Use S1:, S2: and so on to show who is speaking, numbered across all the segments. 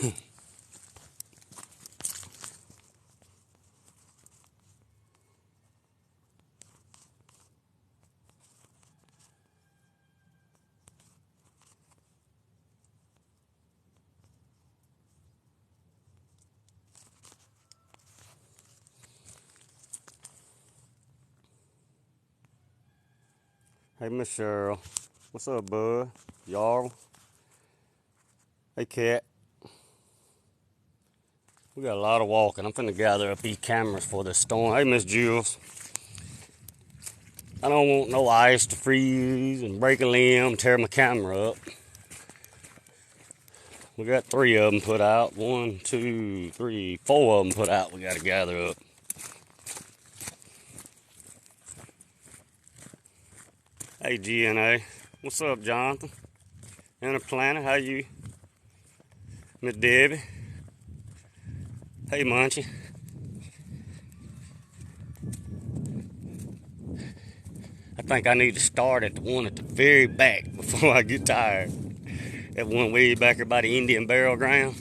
S1: Hey, Miss Cheryl. What's up, bud? Y'all. Hey, Cat. We got a lot of walking. I'm finna gather up these cameras for this storm. Hey, Miss Jules. I don't want no ice to freeze and break a limb, tear my camera up. We got 3 of them put out. 1, 2, 3, 4 of them put out. We got to gather up. Hey, GNA. What's up, Jonathan? Inner Planet, how you? Miss Debbie. Hey, Munchie. I think I need to start at the one at the very back before I get tired. That one way back here by the Indian Burial Ground.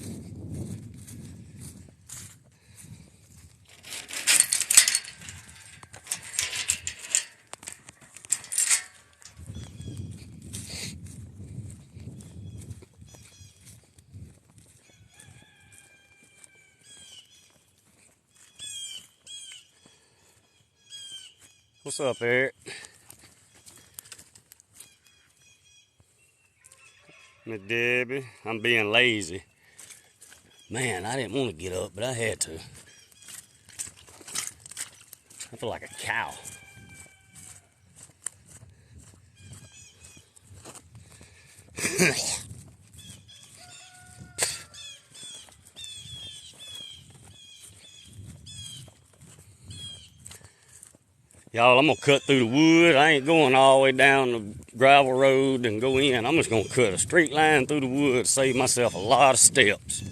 S1: What's up, Eric? Miss Debbie, I'm being lazy. Man, I didn't want to get up, but I had to. I feel like a cow. Y'all, I'm going to cut through the wood. I ain't going all the way down the gravel road and go in. I'm just going to cut a straight line through the wood, save myself a lot of steps.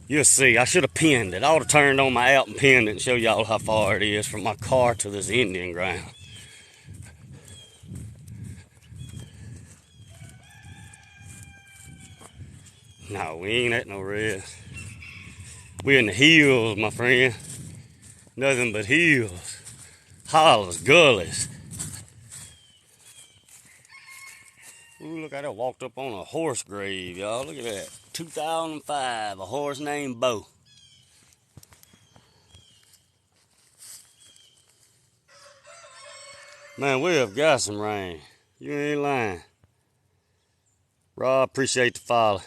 S1: You'll see. I should have pinned it. I ought to turned on my app and pinned it and show y'all how far it is from my car to this Indian ground. No, we ain't at no rest. We're in the hills, my friend. Nothing but hills, hollers, gullies. Ooh, look, I just walked up on a horse grave, y'all. Look at that. 2005, a horse named Bo. Man, we have got some rain. You ain't lying. Rob, appreciate the follow.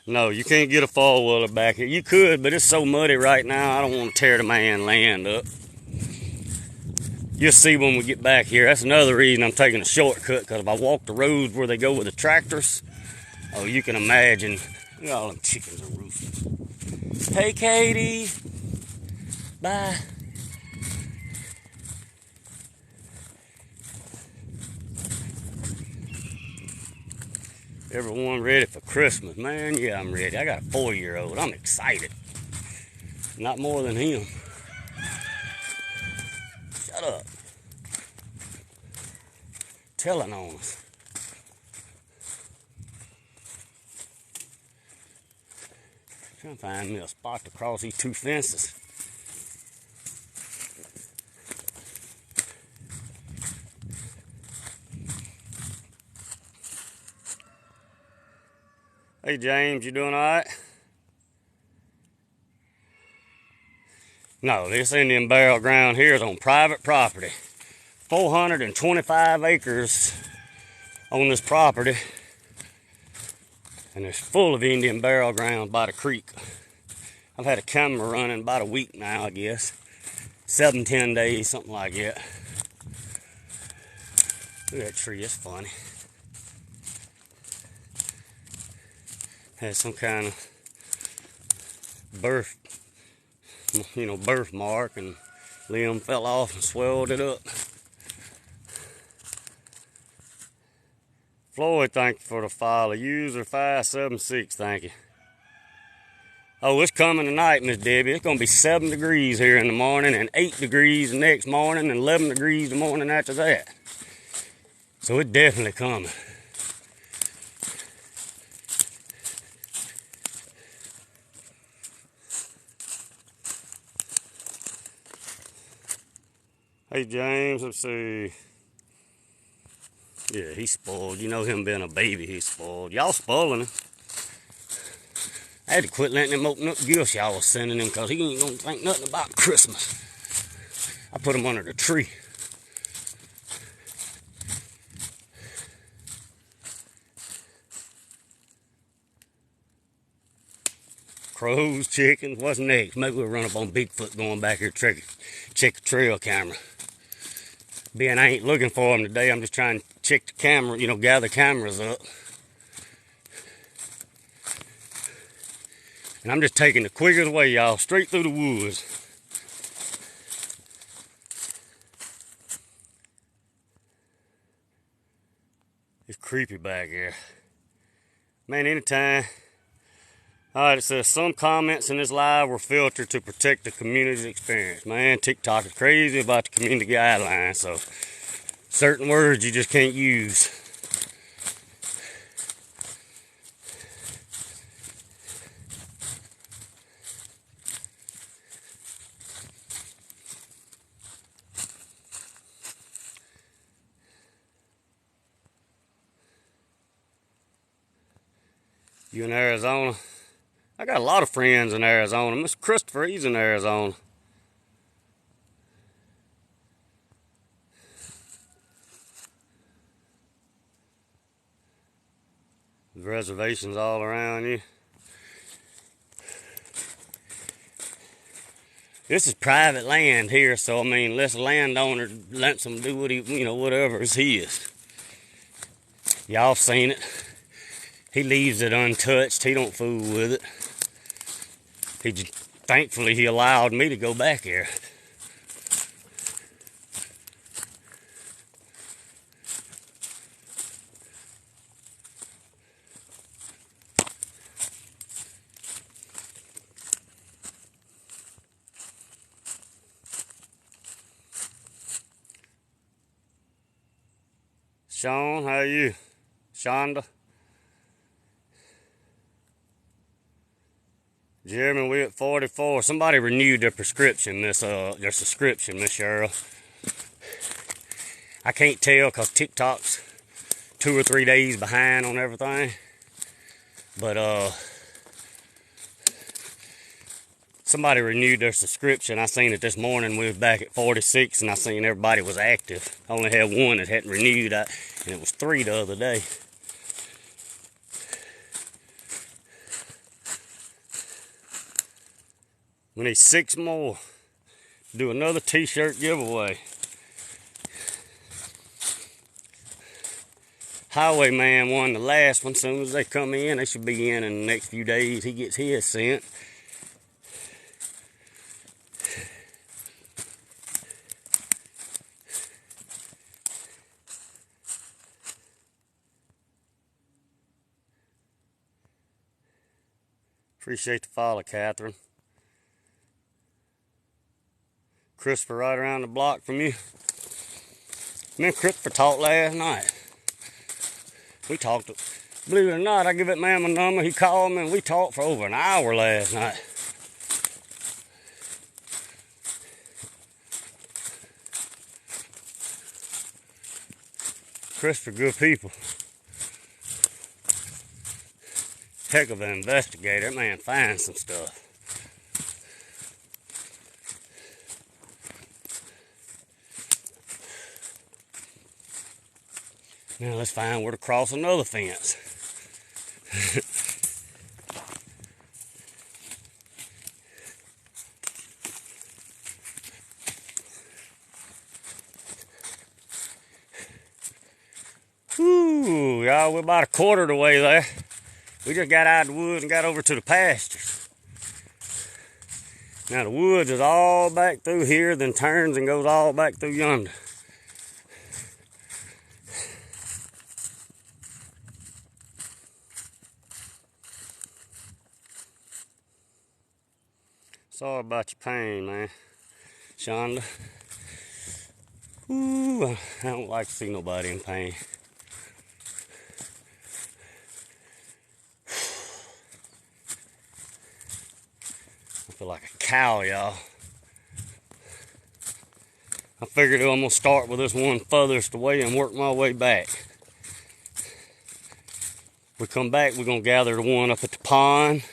S1: No, you can't get a four-wheeler back here. You could, but it's so muddy right now, I don't want to tear the man land up. You'll see when we get back here. That's another reason I'm taking a shortcut, because if I walk the roads where they go with the tractors, oh, you can imagine. Look at all them chickens are roosting. Hey, Katie. Bye. Everyone ready for Christmas? Man, yeah, I'm ready. I got a 4-year-old. I'm excited. Not more than him. Shut up. Telling on us. Trying to find me a spot to cross these 2 fences. Hey, James, you doing all right? No, this Indian Burial Ground here is on private property. 425 acres on this property. And it's full of Indian Burial Ground by the creek. I've had a camera running about a week now, I guess. 7-10 days, something like that. Look at that tree, it's funny. Has some kind of birthmark, and limb fell off and swelled it up. Floyd, thank you for the follow. User 576, thank you. Oh, it's coming tonight, Miss Debbie. It's going to be 7 degrees here in the morning and 8 degrees the next morning and 11 degrees the morning after that. So it's definitely coming. Hey James, let's see. Yeah, he's spoiled. You know him being a baby, he's spoiled. Y'all spoiling him. I had to quit letting him open up gifts y'all was sending him because he ain't gonna think nothing about Christmas. I put him under the tree. Crows, chickens, what's next? Maybe we'll run up on Bigfoot going back here to check the trail camera. Being I ain't looking for him today, I'm just trying to check the camera, you know, gather cameras up. And I'm just taking the quickest way, y'all, straight through the woods. It's creepy back here. Man, anytime. Alright, it says some comments in this live were filtered to protect the community's experience. Man, TikTok is crazy about the community guidelines, so certain words you just can't use. You in Arizona? I got a lot of friends in Arizona. Mr. Christopher, he's in Arizona. There's reservations all around you. This is private land here, so I mean, unless a landowner lets him do what he, you know, whatever is his. Y'all seen it. He leaves it untouched. He don't fool with it. Thankfully, he allowed me to go back here. Sean, how are you? Shonda? Jeremy, we at 44. Somebody renewed their prescription, their subscription, Miss Cheryl. I can't tell because TikTok's 2 or 3 days behind on everything. But somebody renewed their subscription. I seen it this morning. We was back at 46, and I seen everybody was active. I only had one that hadn't renewed, and it was 3 the other day. We need 6 more to do another t-shirt giveaway. Highwayman won the last one. As soon as they come in, they should be in the next few days. He gets his sent. Appreciate the follow, Catherine. Christopher right around the block from you. Me and Christopher talked last night. We talked, believe it or not, I give that man my number. He called me and we talked for over an hour last night. Christopher, good people. Heck of an investigator. That man finds some stuff. Now let's find where to cross another fence. Whoo, y'all, we're about a quarter of the way there. We just got out of the woods and got over to the pastures. Now the woods is all back through here, then turns and goes all back through yonder. Sorry about your pain, man. Shonda. Ooh, I don't like to see nobody in pain. I feel like a cow, y'all. I figured I'm gonna start with this one furthest away and work my way back. We come back, we're gonna gather the one up at the pond.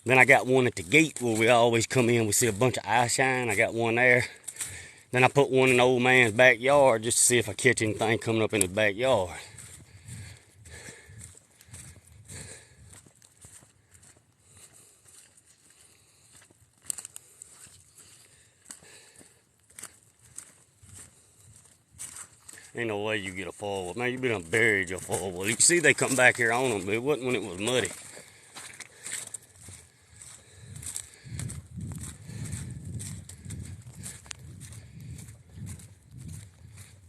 S1: Then I got one at the gate where we always come in. We see a bunch of eye shine. I got one there. Then I put one in the old man's backyard just to see if I catch anything coming up in his backyard. Ain't no way you get a forward. Man, you been buried your forward. You can see they come back here on them, but it wasn't when it was muddy.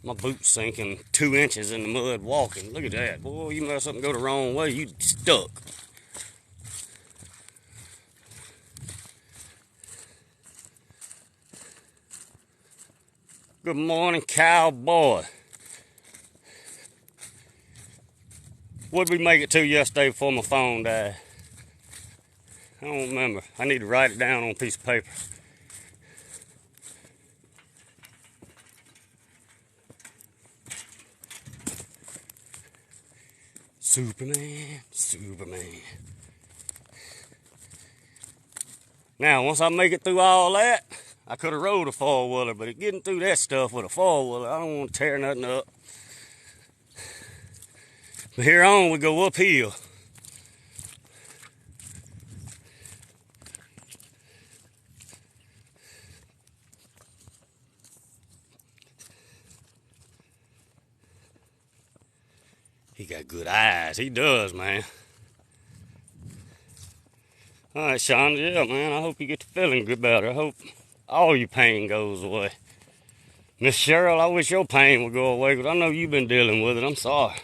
S1: My boot's sinking 2 inches in the mud walking. Look at that. Boy, you mess up and go the wrong way, you stuck. Good morning, cowboy. What did we make it to yesterday before my phone died? I don't remember. I need to write it down on a piece of paper. Superman, Superman. Now, once I make it through all that, I could have rode a four-wheeler, but getting through that stuff with a four-wheeler, I don't want to tear nothing up. From here on, we go uphill. He got good eyes. He does, man. All right, Sean. Yeah, man. I hope you get to feeling good better. I hope all your pain goes away. Miss Cheryl, I wish your pain would go away, because I know you've been dealing with it. I'm sorry.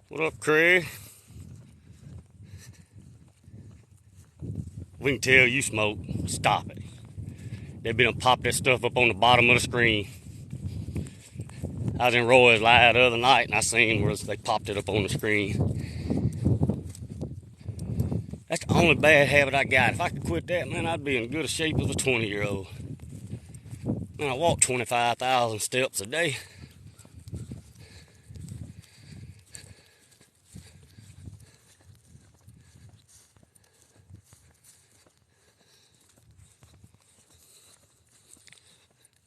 S1: What up, Craig? We can tell you smoke. Stop it. They been pop that stuff up on the bottom of the screen. I was in Roy's Live the other night and I seen where they popped it up on the screen. That's the only bad habit I got. If I could quit that, man, I'd be in good shape as a 20-year-old. Man, I walk 25,000 steps a day.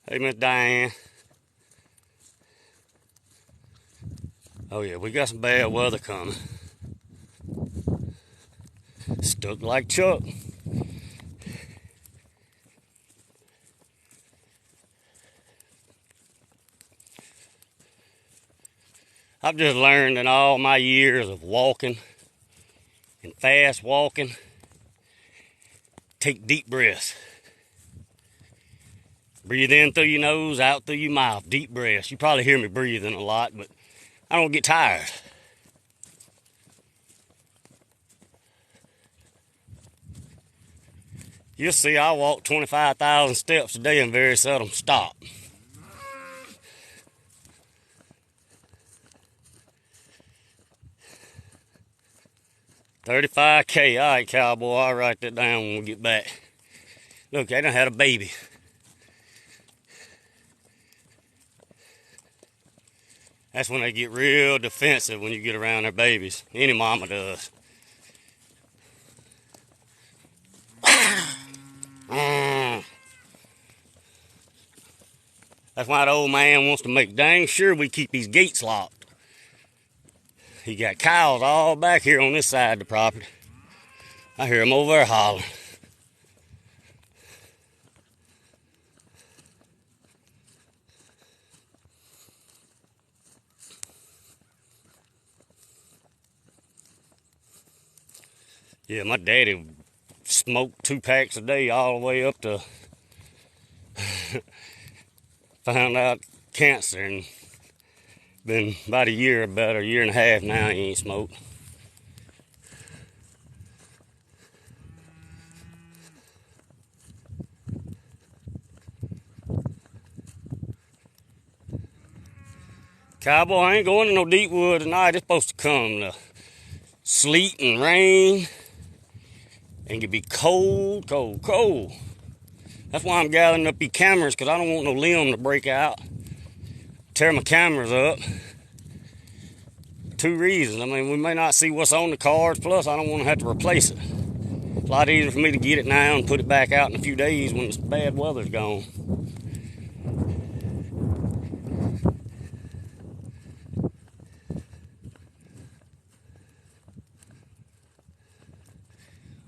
S1: Hey, Miss Diane. Oh yeah, we got some bad weather coming. Stuck like Chuck. I've just learned in all my years of walking and fast walking, take deep breaths. Breathe in through your nose, out through your mouth, deep breaths. You probably hear me breathing a lot, but I don't get tired. You'll see I walk 25,000 steps a day and very seldom stop. $35K. All right, cowboy, I'll write that down when we get back. Look, they done had a baby. That's when they get real defensive when you get around their babies. Any mama does. That's why the old man wants to make dang sure we keep these gates locked. He got cows all back here on this side of the property. I hear them over there hollering. Yeah, my daddy smoked 2 packs a day all the way up to found out cancer, and been about a year and a half now he ain't smoked. Cowboy, I ain't going to no deep wood tonight. It's supposed to come sleet and rain, and it can be cold, cold, cold. That's why I'm gathering up these cameras, because I don't want no limb to break out, tear my cameras up. 2 reasons. I mean, we may not see what's on the cards, plus I don't want to have to replace it. It's a lot easier for me to get it now and put it back out in a few days when this bad weather's gone.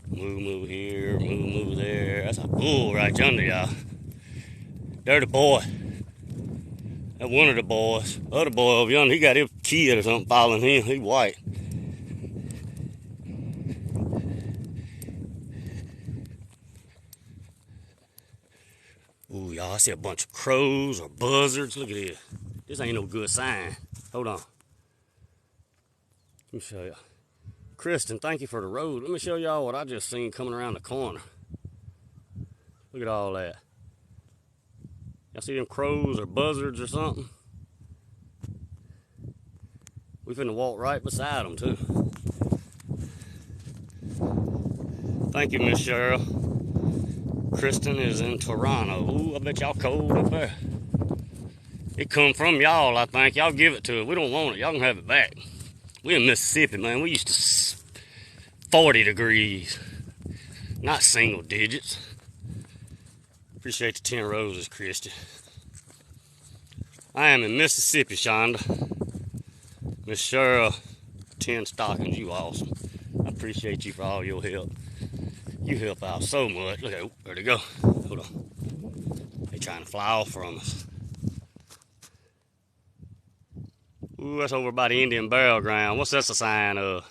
S1: Move here, move there. That's a bull right yonder, y'all. They're the boy. That's one of the boys. The other boy over yonder, he got his kid or something following him. He white. Ooh, y'all, I see a bunch of crows or buzzards. Look at this. This ain't no good sign. Hold on. Let me show you. Kristen, thank you for the road. Let me show y'all what I just seen coming around the corner. Look at all that. Y'all see them crows or buzzards or something? We finna walk right beside them too. Thank you, Miss Cheryl. Kristen is in Toronto. Ooh, I bet y'all cold up there. It come from y'all, I think. Y'all give it to us. We don't want it. Y'all can have it back. We in Mississippi, man. We used to 40 degrees. Not single digits. Appreciate the 10 roses, Christy. I am in Mississippi, Shonda. Miss Cheryl, 10 stockings. You awesome. I appreciate you for all your help. You help out so much. Look at, where'd they go? Hold on. They trying to fly off from us. Ooh, that's over by the Indian Burial Ground. What's that a sign of?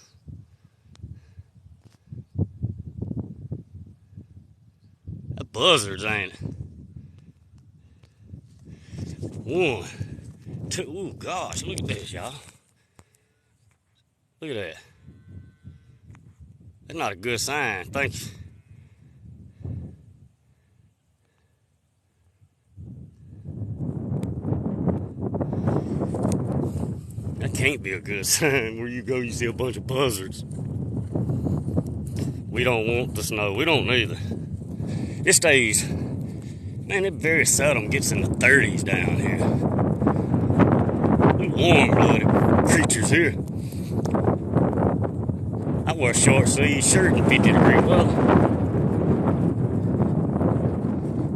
S1: That buzzards, ain't it? 1, 2. Ooh, gosh, look at this, y'all. Look at that. That's not a good sign. Thank you. That can't be a good sign. Where you go, you see a bunch of buzzards. We don't want the snow. We don't either. It stays, man, it very seldom gets in the 30s down here. We warm-blooded creatures here. I wear a short sleeve shirt in 50-degree weather.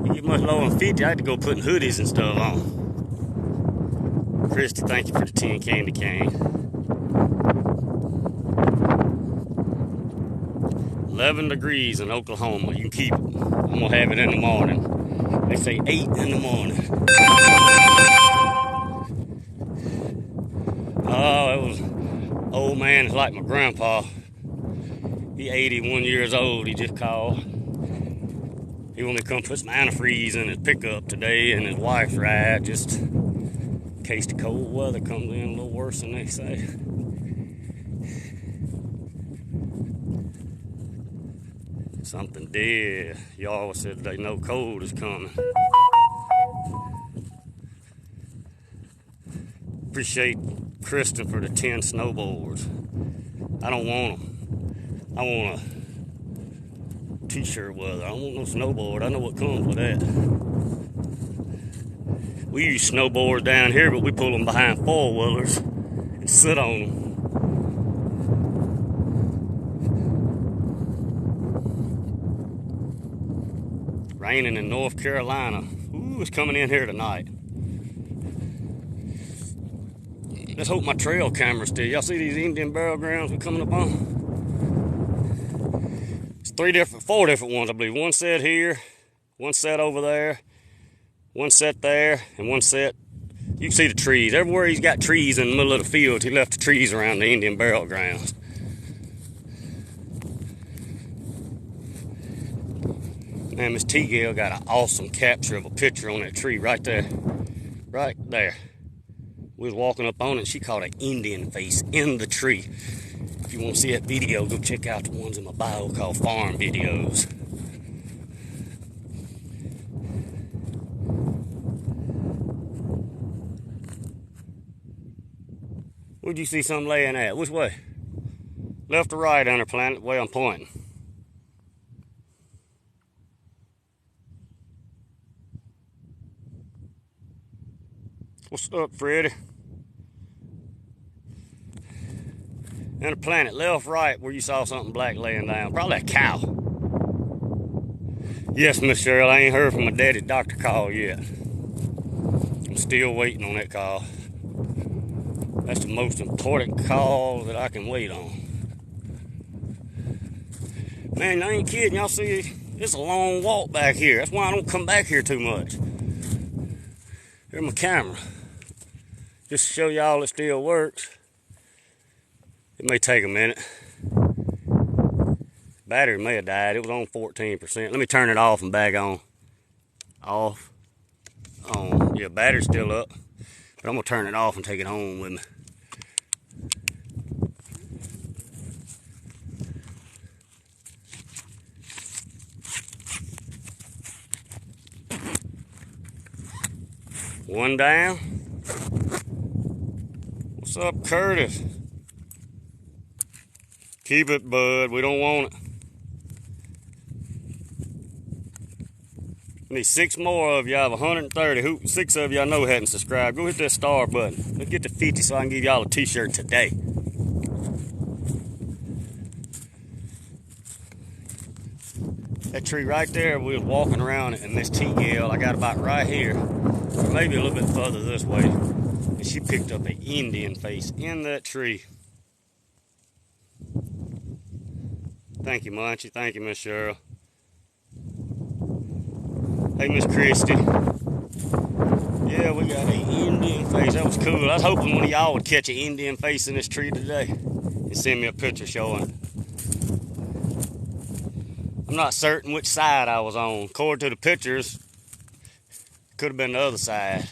S1: You get much lower than 50, I had to go putting hoodies and stuff on. Christy, thank you for the 10 candy cane. 11 degrees in Oklahoma. You can keep it. I'm going to have it in the morning. They say 8 in the morning. Oh, it was old man. It's like my grandpa. He 81 years old. He just called. He wanted to come put some antifreeze in his pickup today, and his wife's ride, just in case the cold weather comes in a little worse than they say. Something dead. Y'all said they know cold is coming. Appreciate Kristen for the 10 snowboards. I don't want them. I want a t-shirt weather. I don't want no snowboard. I know what comes with that. We use snowboards down here, but we pull them behind four-wheelers and sit on them. Raining in North Carolina. Ooh, it's coming in here tonight. Let's hope my trail camera's still. Y'all see these Indian burial grounds we're coming up on? It's four different ones, I believe. One set here, one set over there, one set there, and one set. You can see the trees. Everywhere he's got trees in the middle of the field, he left the trees around the Indian burial grounds. Man, Miss T-Gale got an awesome capture of a picture on that tree right there. Right there. We was walking up on it, she caught an Indian face in the tree. If you want to see that video, go check out the ones in my bio called Farm Videos. Where'd you see something laying at? Which way? Left or right, Inner Planet, the way I'm pointing. What's up, Freddy? Inner Planet, left, right, where you saw something black laying down. Probably a cow. Yes, Miss Cheryl, I ain't heard from my daddy's doctor call yet. I'm still waiting on that call. That's the most important call that I can wait on. Man, I ain't kidding. Y'all see, it's a long walk back here. That's why I don't come back here too much. Here's my camera. Just to show y'all it still works. It may take a minute. Battery may have died. It was on 14%. Let me turn it off and back on. Off. On. Yeah, battery's still up. But I'm going to turn it off and take it home with me. One down. What's up, Curtis? Keep it, bud. We don't want it. I need 6 more of you. I have 130. 6 of you I know hadn't subscribed. Go hit that star button. Let's get to 50 so I can give y'all a t-shirt today. That tree right there, we was walking around it, and Miss T-Gale, I got about right here, or maybe a little bit further this way, and she picked up an Indian face in that tree. Thank you, Munchie. Thank you, Miss Cheryl. Hey, Miss Christy. Yeah, we got an Indian face. That was cool. I was hoping one of y'all would catch an Indian face in this tree today and send me a picture showing it. I'm not certain which side I was on. According to the pictures, it could have been the other side.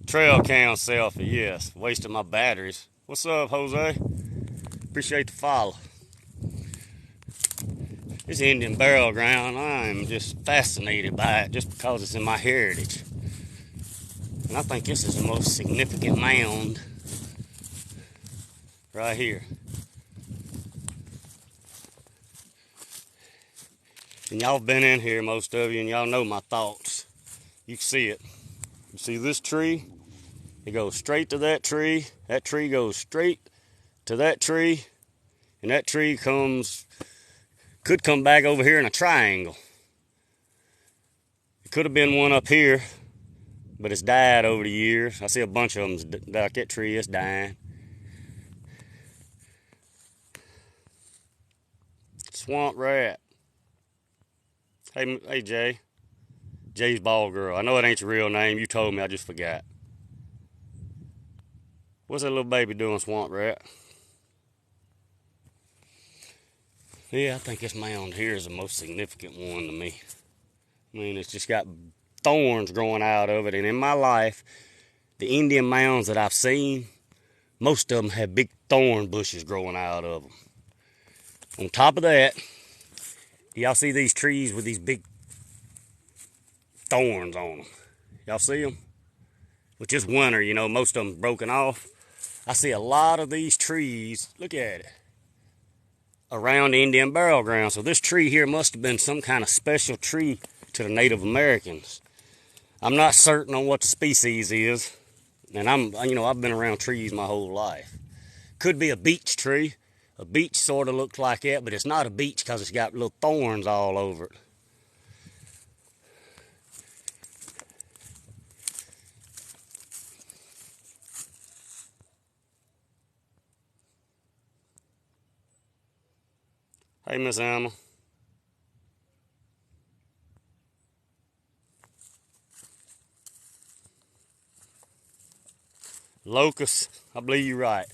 S1: Trail cam selfie, yes. Wasted my batteries. What's up, Jose? Appreciate the follow. This Indian burial ground, I'm just fascinated by it just because it's in my heritage. And I think this is the most significant mound right here. And y'all been in here, most of you, and y'all know my thoughts. You can see it. You see this tree? It goes straight to that tree. That tree goes straight to that tree. And that tree could come back over here in a triangle. It could have been one up here, but it's died over the years. I see a bunch of them, like that tree is dying. Swamp rat. Hey, Jay. Jay's ball girl. I know it ain't your real name. You told me. I just forgot. What's that little baby doing, swamp rat? Yeah, I think this mound here is the most significant one to me. I mean, it's just got thorns growing out of it. And in my life, the Indian mounds that I've seen, most of them have big thorn bushes growing out of them. On top of that, y'all see these trees with these big thorns on them? Y'all see them? Which is winter, you know, most of them broken off. I see a lot of these trees, look at it, around the Indian burial ground. So this tree here must have been some kind of special tree to the Native Americans. I'm not certain on what the species is. And I've been around trees my whole life. Could be a beech tree. A beech sort of looks like that, but it's not a beech because it's got little thorns all over it. Hey, Miss Emma. Locust, I believe you're right.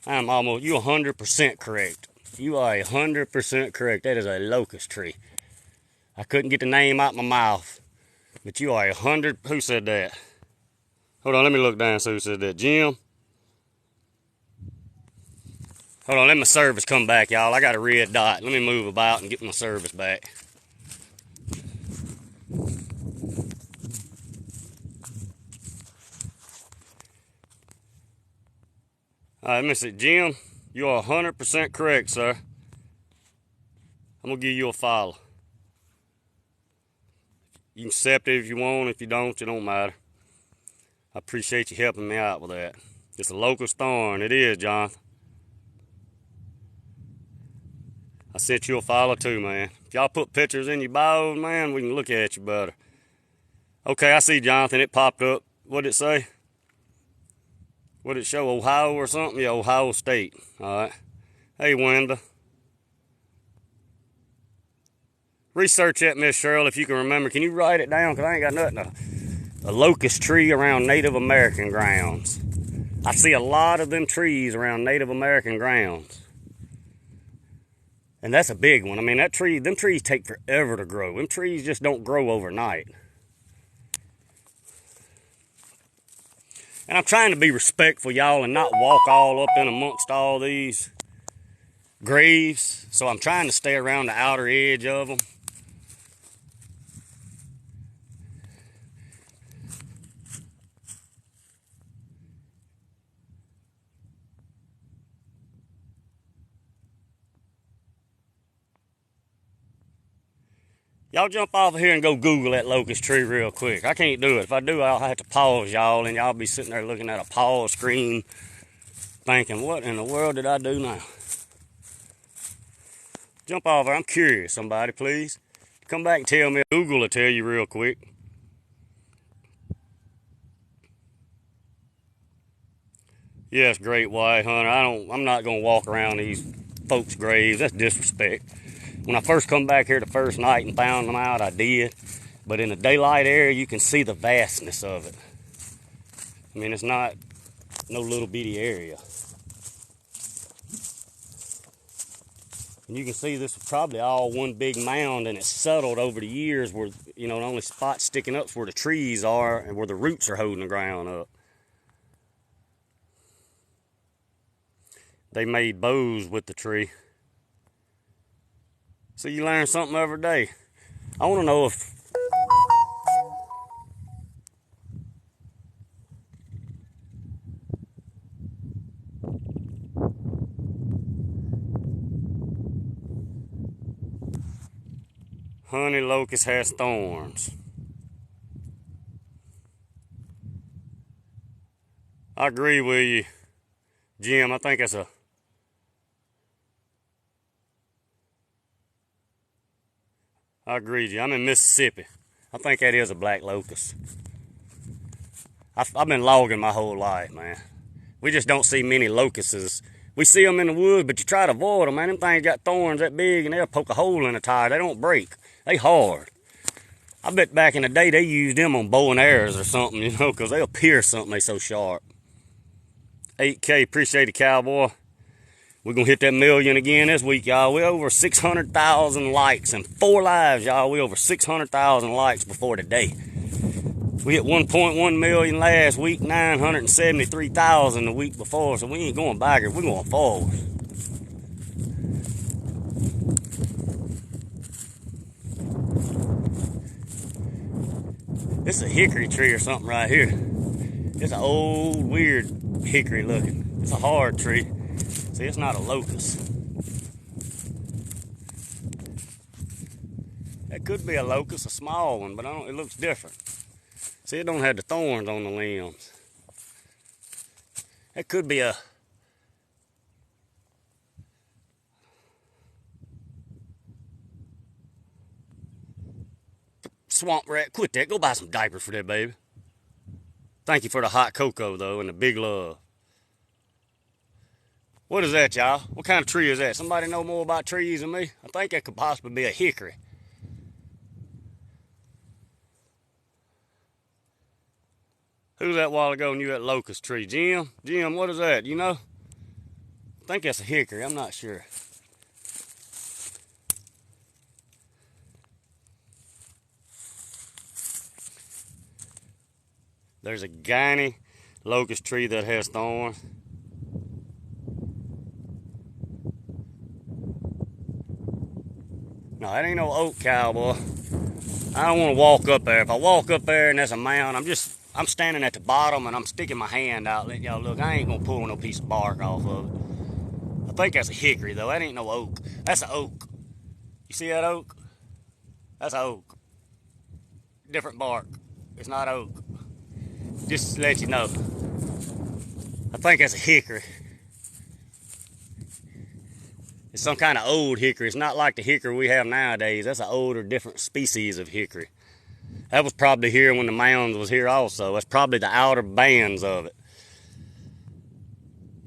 S1: You're 100% correct. You are 100% correct. That is a locust tree. I couldn't get the name out my mouth, but you are 100. Who said that? Hold on, let me look down and see who said that. Jim? Hold on, let my service come back, y'all. I got a red dot. Let me move about and get my service back. All right, let me see. Jim, You are 100% correct, sir. I'm gonna give you a follow. You can accept it if you want. If you don't, it don't matter. I appreciate you helping me out with that. It's a locust thorn. It is, Jonathan. I sent you a follow too, man. If y'all put pictures in your bios, man, we can look at you better. Okay, I see, Jonathan. It popped up. What did it say? What did it show? Ohio or something? Yeah, Ohio State. All right. Hey, Wanda. Research that, Miss Cheryl, if you can remember. Can you write it down? Because I ain't got nothing. A locust tree around Native American grounds. I see a lot of them trees around Native American grounds. And that's a big one. I mean, them trees take forever to grow. Them trees just don't grow overnight. And I'm trying to be respectful, y'all, and not walk all up in amongst all these graves. So I'm trying to stay around the outer edge of them. Y'all jump off of here and go Google that locust tree real quick. I can't do it. If I do, I'll have to pause y'all, and y'all be sitting there looking at a pause screen thinking, what in the world did I do now? Jump off there. I'm curious, somebody, please. Come back and tell me. Google will tell you real quick. Yes, great white hunter. I'm not gonna walk around these folks' graves. That's disrespect. When I first come back here the first night and found them out, I did. But in the daylight area, you can see the vastness of it. I mean, it's not no little bitty area. And you can see this is probably all one big mound, and it's settled over the years where, you know, the only spot sticking up is where the trees are and where the roots are holding the ground up. They made bows with the tree. So you learn something every day. I want to know if honey locust has thorns. I agree with you, Jim. I think that's I agree with you. I'm in Mississippi. I think that is a black locust. I've been logging my whole life, man. We just don't see many locusts. We see them in the woods, but you try to avoid them, man. Them things got thorns that big, and they'll poke a hole in a tire. They don't break. They hard. I bet back in the day they used them on bow and arrows or something, you know, because they'll pierce something. They so sharp. 8K, appreciate it, cowboy. We're going to hit that million again this week, y'all. We're over 600,000 likes in 4 lives, y'all. We're over 600,000 likes before today. We hit 1.1 million last week, 973,000 the week before, so we ain't going backwards. We're going forward. This is a hickory tree or something right here. It's an old, weird hickory looking. It's a hard tree. See, it's not a locust. That could be a locust, a small one, but it looks different. See, it don't have the thorns on the limbs. That could be a swamp rat. Quit that. Go buy some diapers for that, baby. Thank you for the hot cocoa, though, and the big love. What is that, y'all? What kind of tree is that? Somebody know more about trees than me? I think that could possibly be a hickory. Who was that a while ago and you that locust tree? Jim? Jim, what is that? You know? I think that's a hickory. I'm not sure. There's a guinea locust tree that has thorns. No, that ain't no oak, cowboy. I don't want to walk up there. If I walk up there and there's a mound, I'm standing at the bottom and I'm sticking my hand out, letting y'all look. I ain't gonna pull no piece of bark off of it. I think that's a hickory though. That ain't no oak. That's an oak. You see that oak? That's an oak. Different bark. It's not oak. Just to let you know. I think that's a hickory. It's some kind of old hickory. It's not like the hickory we have nowadays. That's an older, different species of hickory. That was probably here when the mounds was here also. That's probably the outer bands of it.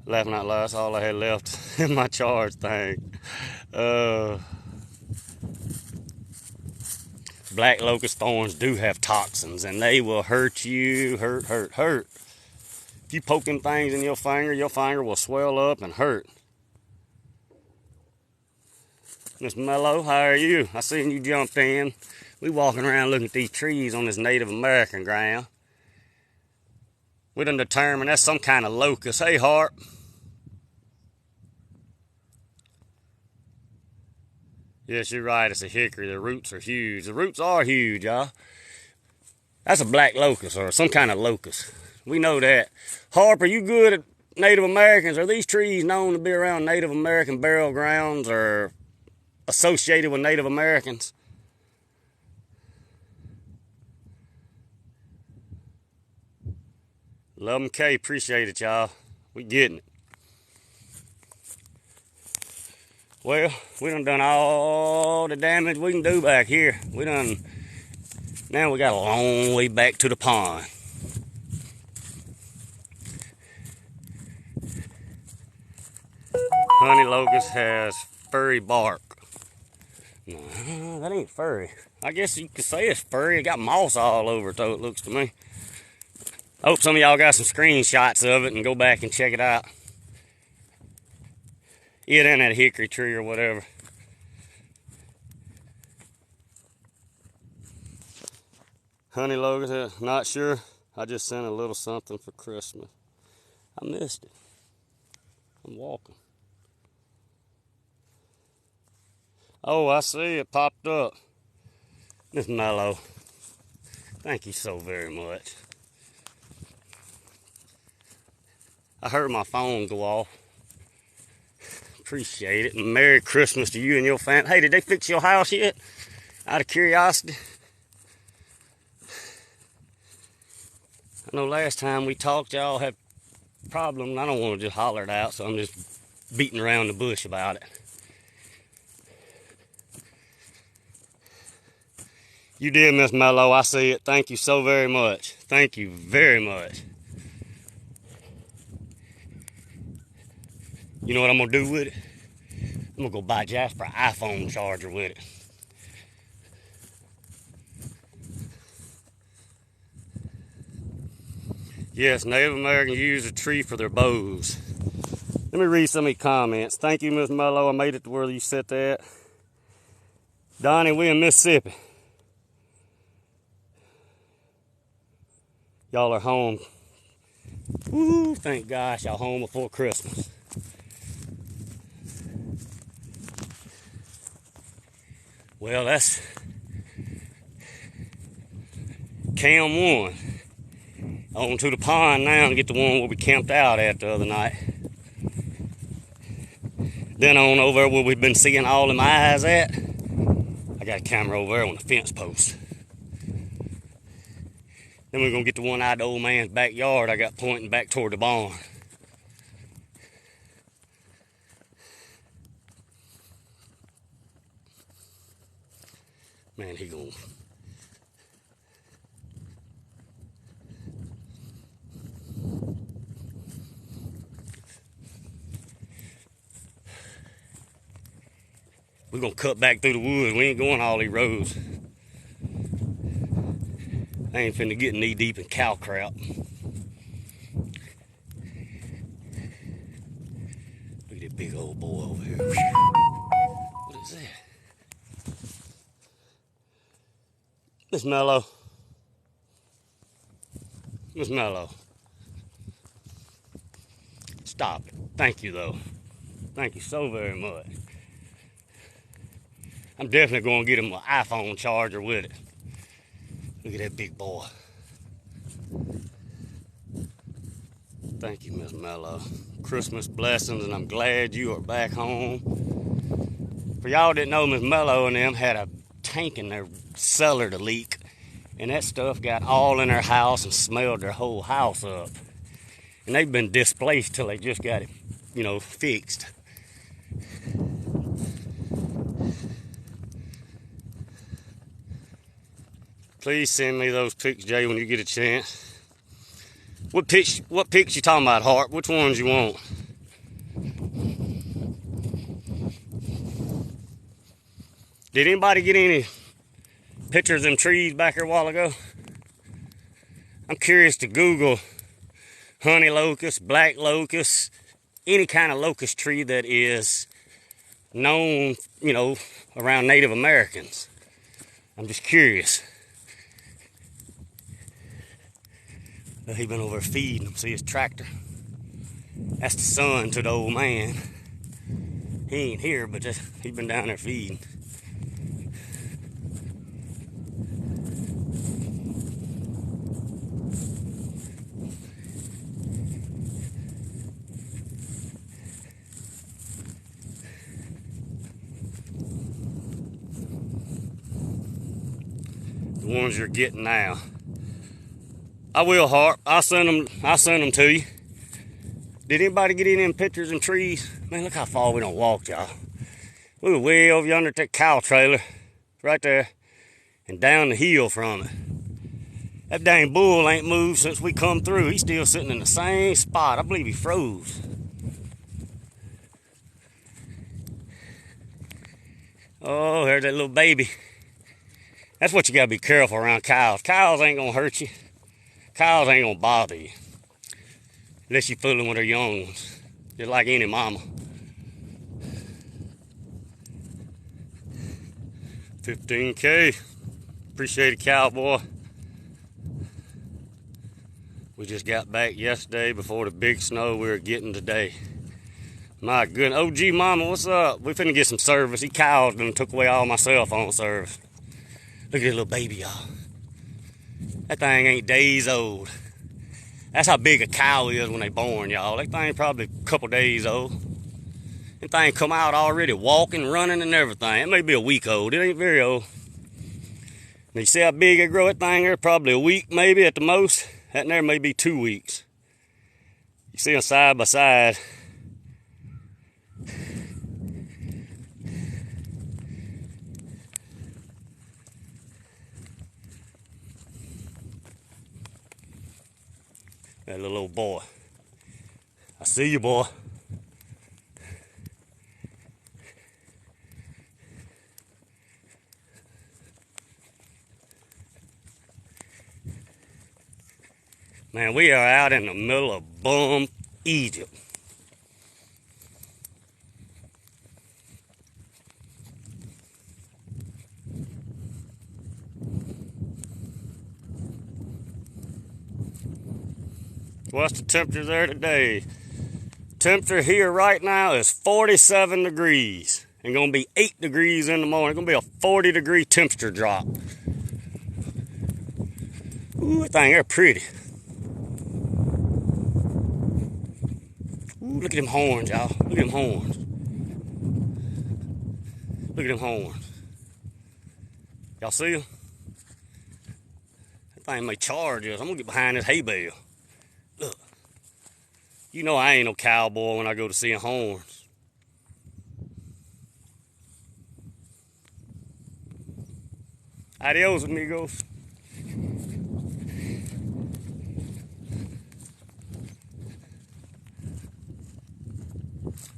S1: Laughing out loud, that's all I had left in my charge thing. Black locust thorns do have toxins, and they will hurt you, hurt. If you poking things in your finger will swell up and hurt. Miss Mello, how are you? I seen you jumped in. We walking around looking at these trees on this Native American ground. We done determined that's some kind of locust. Hey, Harp. Yes, you're right. It's a hickory. The roots are huge. The roots are huge, y'all. That's a black locust or some kind of locust. We know that. Harp, are you good at Native Americans? Are these trees known to be around Native American burial grounds or associated with Native Americans? Love 'em, K. Appreciate it, y'all. We getting it. Well, we done all the damage we can do back here. Now we got a long way back to the pond. Honey locust has furry bark. No, that ain't furry. I guess you could say it's furry. It got moss all over it, though, it looks to me. I hope some of y'all got some screenshots of it and go back and check it out. It in that hickory tree or whatever. Honey locust, not sure. I just sent a little something for Christmas. I missed it. I'm walking. Oh, I see it popped up. Miss Mello, thank you so very much. I heard my phone go off. Appreciate it. And Merry Christmas to you and your family. Hey, did they fix your house yet? Out of curiosity. I know last time we talked, y'all had problems. I don't want to just holler it out, so I'm just beating around the bush about it. You did, Miss Mello. I see it. Thank you so very much. Thank you very much. You know what I'm going to do with it? I'm going to go buy Jasper an iPhone charger with it. Yes, Native Americans use a tree for their bows. Let me read some of your comments. Thank you, Miss Mello. I made it to where you said that. Donnie, we in Mississippi. Y'all are home. Woo, thank gosh y'all home before Christmas. Well, that's Cam 1. On to the pond now to get the one where we camped out at the other night. Then on over where we've been seeing all them eyes at. I got a camera over there on the fence post. Then we're going to get the one out of the old man's backyard I got pointing back toward the barn. Man, he going. We're going to cut back through the woods. We ain't going all these roads. I ain't finna get knee deep in cow crap. Look at that big old boy over here. What is that? Miss Mello. Miss Mello. Stop it. Thank you, though. Thank you so very much. I'm definitely going to get him an iPhone charger with it. Look at that big boy. Thank you, Miss Mello. Christmas blessings, and I'm glad you are back home. For y'all didn't know, Miss Mello and them had a tank in their cellar to leak, and that stuff got all in their house and smelled their whole house up. And they've been displaced till they just got it, fixed. Please send me those pics, Jay, when you get a chance. What pics you talking about, Hart? Which ones you want? Did anybody get any pictures of them trees back here a while ago? I'm curious to Google honey locust, black locust, any kind of locust tree that is known, around Native Americans. I'm just curious. He been over feeding him. See his tractor? That's the son to the old man. He ain't here, but he been down there feeding. The ones you're getting now. I will, Hart. I'll send them to you. Did anybody get any of them pictures and trees? Man, look how far we done walked, y'all. We were way over yonder at that cow trailer. Right there. And down the hill from it. That dang bull ain't moved since we come through. He's still sitting in the same spot. I believe he froze. Oh, there's that little baby. That's what you gotta be careful around cows. Cows ain't gonna hurt you. Cows ain't gonna bother you. Unless you're fooling with their young ones. Just like any mama. 15K. Appreciate it, cowboy. We just got back yesterday before the big snow we were getting today. My goodness. OG mama, what's up? We finna get some service. He cows and took away all my cell phone service. Look at this little baby, y'all. That thing ain't days old. That's how big a cow is when they born, y'all. That thing probably a couple days old. That thing come out already walking, running, and everything. It may be a week old. It ain't very old. And you see how big it grow? That thing there probably a week, maybe at the most. That there may be 2 weeks. You see them side by side. That little old boy. I see you, boy. Man, we are out in the middle of bum Egypt. What's the temperature there today? Temperature here right now is 47 degrees. And gonna be 8 degrees in the morning. It's gonna be a 40-degree temperature drop. Ooh, that thing, they're pretty. Ooh, look at them horns, y'all. Look at them horns. Look at them horns. Y'all see them? That thing may charge us. I'm gonna get behind this hay bale. Look. You know I ain't no cowboy when I go to see horns. Adios, amigos.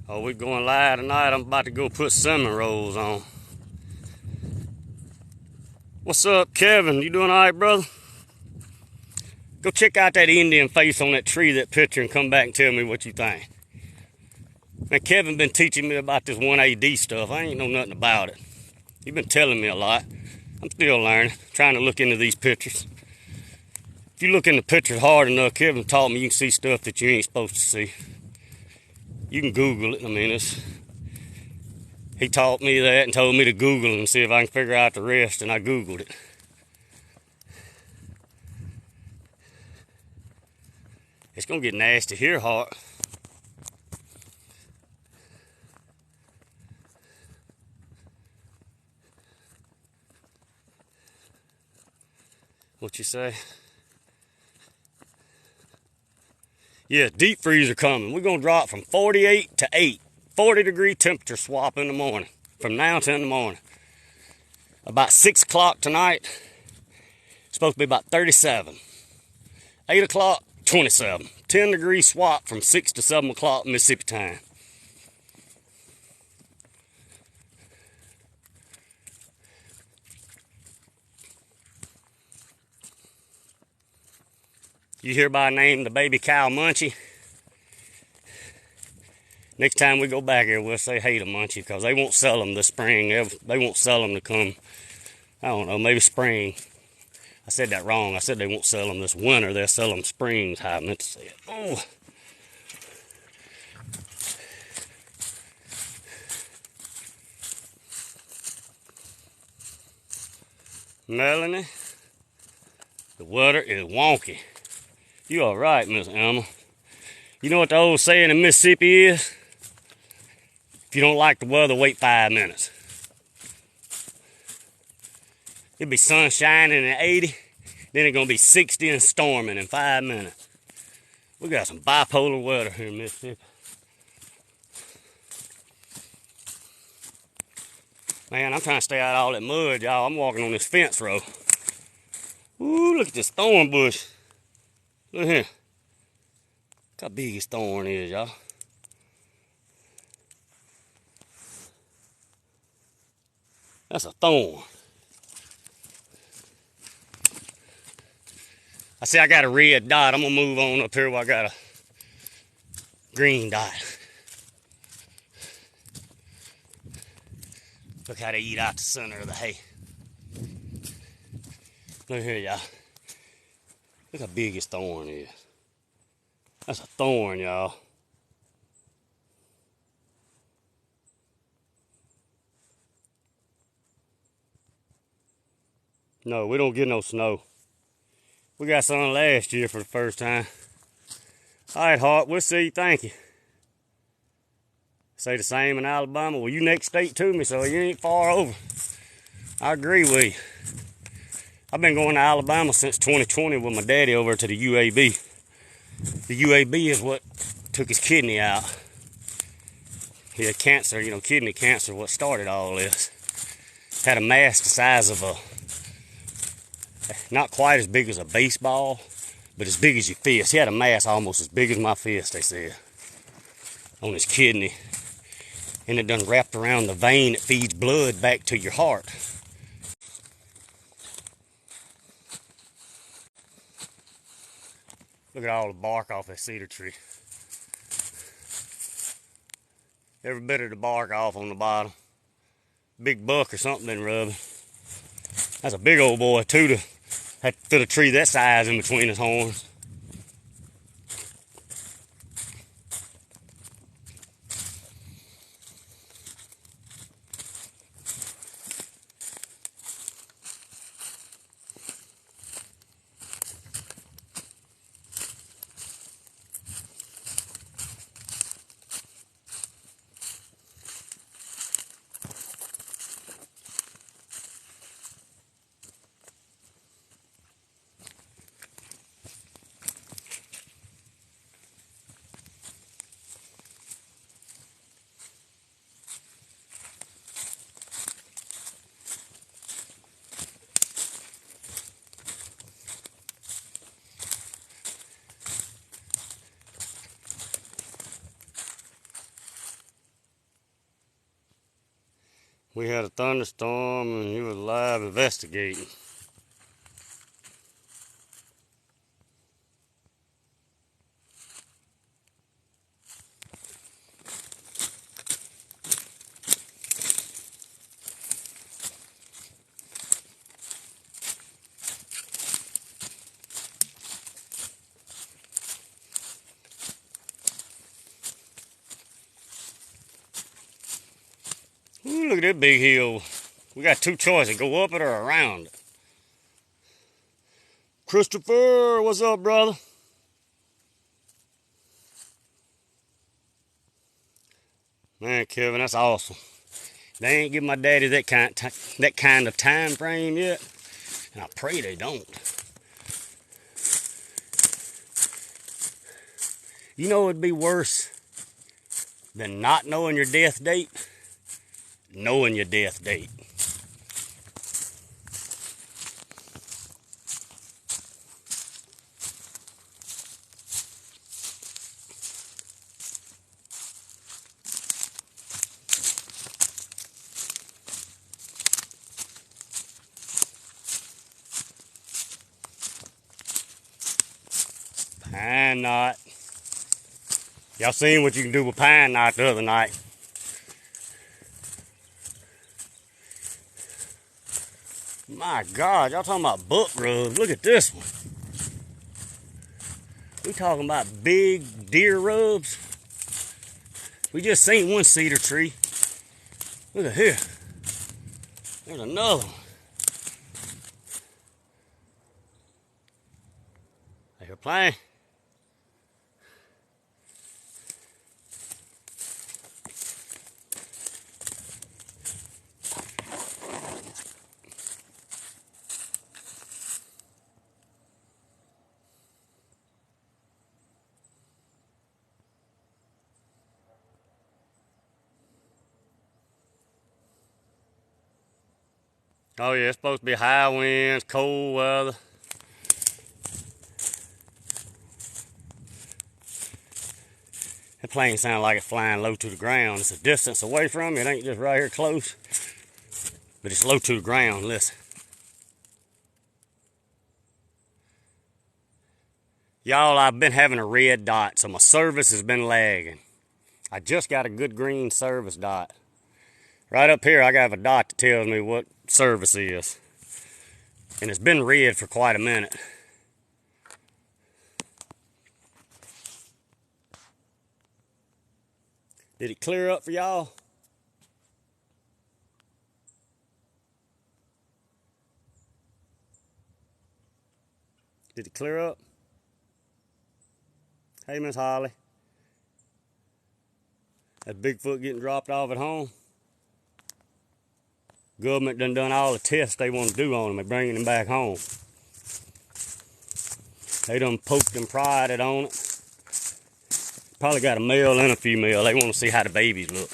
S1: Oh, we're going live tonight. I'm about to go put cinnamon rolls on. What's up, Kevin? You doing all right, brother? Go check out that Indian face on that tree, that picture, and come back and tell me what you think. Man, Kevin been teaching me about this 1AD stuff. I ain't know nothing about it. He been telling me a lot. I'm still learning, trying to look into these pictures. If you look in the pictures hard enough, Kevin taught me you can see stuff that you ain't supposed to see. You can Google it. I mean, he taught me that and told me to Google it and see if I can figure out the rest, and I Googled it. It's gonna get nasty here, Hart. What you say? Yeah, deep freeze are coming. We're gonna drop from 48 to 8. 40-degree temperature swap in the morning. From now to in the morning. About 6 o'clock tonight, it's supposed to be about 37. 8 o'clock, 27. 10-degree swap from 6 to 7 o'clock Mississippi time. You hear by name the baby cow Munchie? Next time we go back here, we'll say hey to Munchie, because they won't sell them this spring. They won't sell them to come, I don't know, maybe spring. I said that wrong. I said they won't sell them this winter. They'll sell them springs. How I meant to say it. Oh. Melanie, the water is wonky. You all right, Miss Emma? You know what the old saying in Mississippi is? If you don't like the weather, wait 5 minutes. It'll be sun shining at 80, then it's gonna be 60 and storming in 5 minutes. We got some bipolar weather here in Mississippi. Man, I'm trying to stay out of all that mud, y'all. I'm walking on this fence row. Ooh, look at this thorn bush. Look here. Look how big this thorn is, y'all. That's a thorn. I see I got a red dot. I'm gonna move on up here where I got a green dot. Look how they eat out the center of the hay. Look here, y'all. Look how big his thorn is. That's a thorn, y'all. No, we don't get no snow. We got some last year for the first time. All right, Hart, we'll see. Thank you. Say the same in Alabama. Well, you next state to me, so you ain't far over. I agree with you. I've been going to Alabama since 2020 with my daddy over to the UAB. The UAB is what took his kidney out. He had cancer, you know, kidney cancer, what started all this. Had a mass the size of not quite as big as a baseball, but as big as your fist. He had a mass almost as big as my fist, they said, on his kidney. And it done wrapped around the vein that feeds blood back to your heart. Look at all the bark off that cedar tree. Every bit of the bark off on the bottom. Big buck or something been rubbing. That's a big old boy too, to have to fit a tree that size in between his horns. We had a thunderstorm and he was live investigating. Ooh, look at that big hill. We got two choices, go up it or around it. Christopher, what's up, brother? Man, Kevin, that's awesome. They ain't give my daddy that kind of time frame yet, and I pray they don't. You know it'd be worse than not knowing your death date? Knowing your death date. Pine knot. Y'all seen what you can do with pine knot the other night. My God, y'all talking about butt rubs. Look at this one. We talking about big deer rubs. We just seen one cedar tree. Look at here. There's another one. They're playing. Oh yeah, it's supposed to be high winds, cold weather. That plane sounds like it's flying low to the ground. It's a distance away from me. It ain't just right here close. But it's low to the ground. Listen. Y'all, I've been having a red dot, so my service has been lagging. I just got a good green service dot. Right up here, I got a dot that tells me what service is. And it's been red for quite a minute. Did it clear up for y'all? Did it clear up? Hey, Miss Holly. That Bigfoot getting dropped off at home? Government done all the tests they want to do on him and bringing him back home. They done poked and pried it on it. Probably got a male and a female. They want to see how the babies look.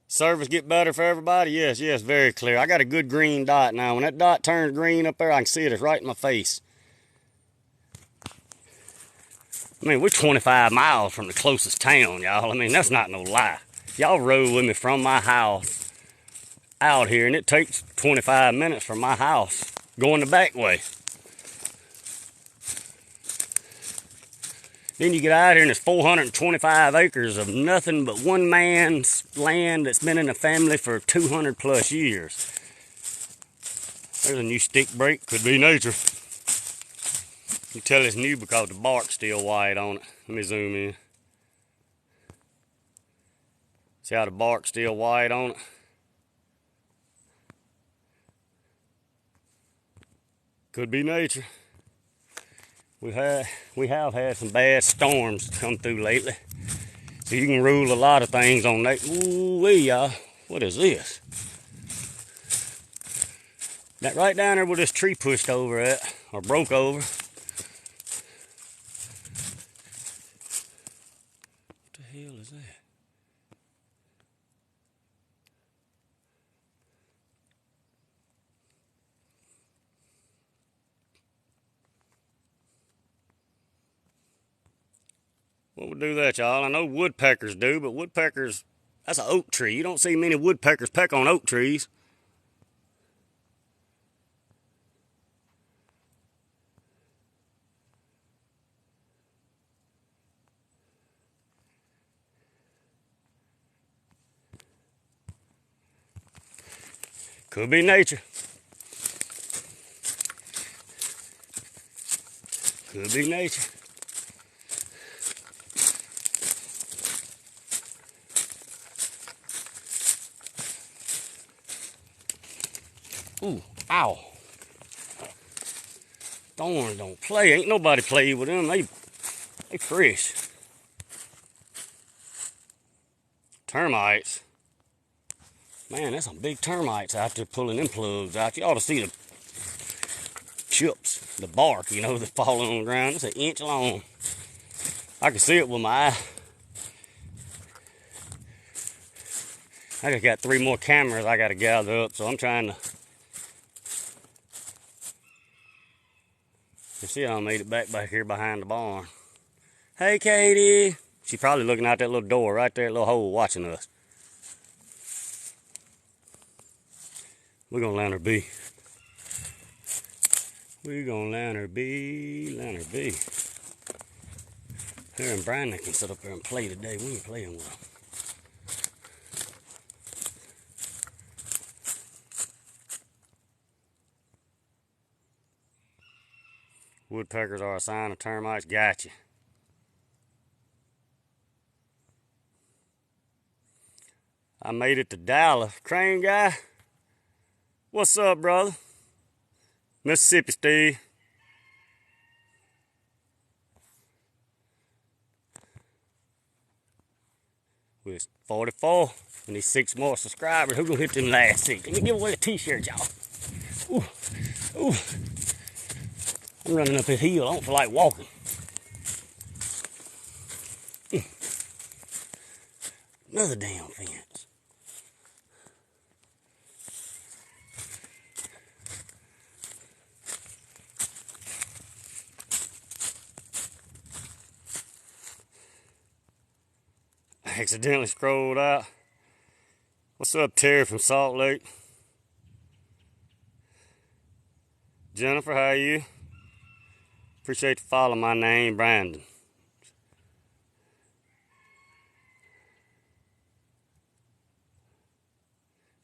S1: Service get better for everybody? Yes, very clear. I got a good green dot now. When that dot turns green up there, I can see it. It's right in my face. I mean, we're 25 miles from the closest town, y'all. I mean, that's not no lie. Y'all rode with me from my house out here, and it takes 25 minutes from my house going the back way. Then you get out here and there's 425 acres of nothing but one man's land that's been in the family for 200 plus years. There's a new stick break, could be nature. You can tell it's new because the bark's still white on it. Let me zoom in. See how the bark's still white on it? Could be nature. We have had some bad storms come through lately. So you can rule a lot of things on that. Ooh-wee, y'all. What is this? That right down there where this tree pushed over at, or broke over. What the hell is that? What would do that, y'all? I know woodpeckers do, but woodpeckers, that's an oak tree. You don't see many woodpeckers peck on oak trees. Could be nature. Could be nature. Ooh, ow. Thorns don't play. Ain't nobody play with them. They fresh. Termites. Man, there's some big termites out there pulling them plugs out. You ought to see the chips, the bark, you know, that falling on the ground. It's an inch long. I can see it with my eye. I just got 3 more cameras I got to gather up, so I'm trying to. You see, I made it back here behind the barn. Hey, Katie. She's probably looking out that little door right there, little hole, watching us. We're gonna let her be. We're gonna let her be, let her be. Her and Brandon can sit up there and play today. We ain't playing with them. Woodpeckers are a sign of termites. Gotcha. I made it to Dallas. Crane guy, what's up, brother? Mississippi Steve. We're 44. We need 6 more subscribers. Who gonna hit them last 6? Let me give away a t-shirt, y'all. Ooh, ooh. I'm running up this hill. I don't feel like walking. Another damn fence. I accidentally scrolled out. What's up, Terry from Salt Lake? Jennifer, how are you? Appreciate you following my name, Brandon.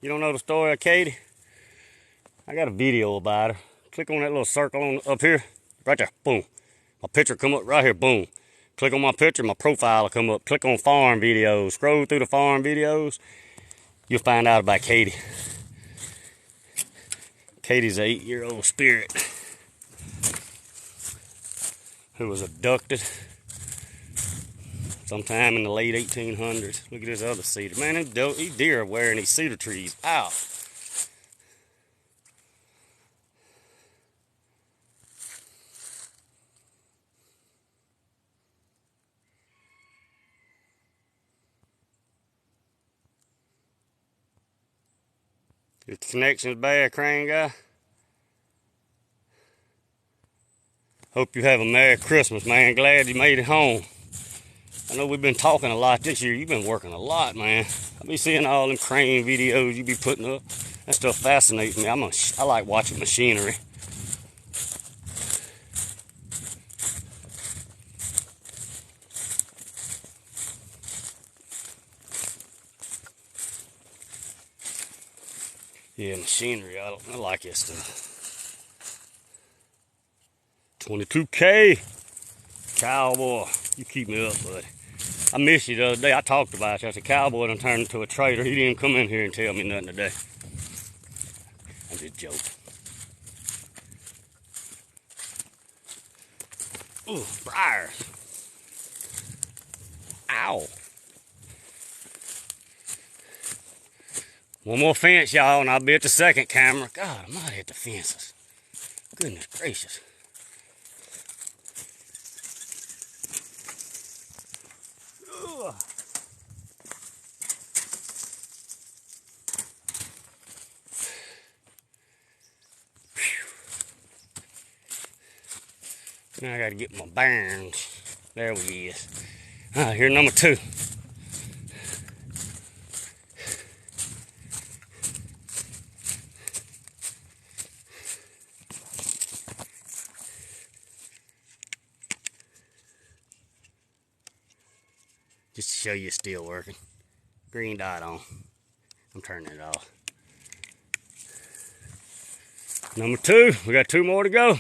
S1: You don't know the story of Katie? I got a video about her. Click on that little circle on up here, right there, boom. My picture come up right here, boom. Click on my picture, my profile will come up. Click on farm videos. Scroll through the farm videos. You'll find out about Katie. Katie's an 8-year-old spirit who was abducted sometime in the late 1800s. Look at this other cedar. Man, these deer are wearing these cedar trees out. If the connection's bad, Crane guy, hope you have a Merry Christmas, man. Glad you made it home. I know we've been talking a lot this year. You've been working a lot, man. I be seeing all them crane videos you be putting up. That stuff fascinates me. I like watching machinery. Yeah, machinery. I like this stuff. 22K. Cowboy. You keep me up, buddy. I missed you the other day. I talked about you. I said, Cowboy done turned into a traitor. He didn't come in here and tell me nothing today. I'm just joking. Ooh, briars. Ow. One more fence, y'all, and I'll be at the second camera. God, I'm not at the fences. Goodness gracious. Ugh. Now I gotta get my bearings. There we is. Here number 2. Just to show you it's still working. Green dot on. I'm turning it off. Number 2, we got 2 more to go.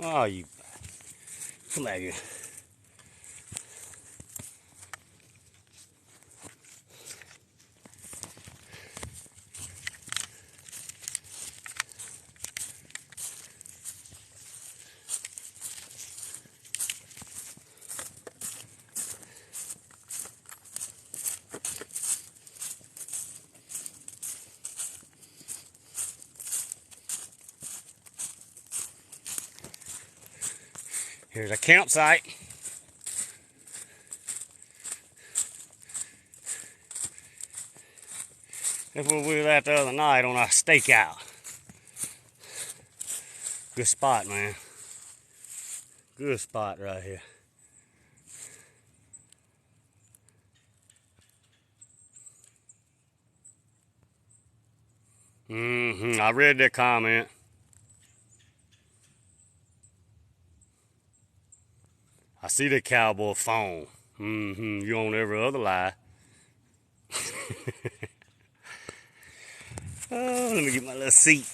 S1: Oh, you. Come back here. Here's a campsite. That's where we were at the other night on our stakeout. Good spot, man. Good spot right here. I read that comment. I see the cowboy phone. You on every other lie. Oh, let me get my little seat.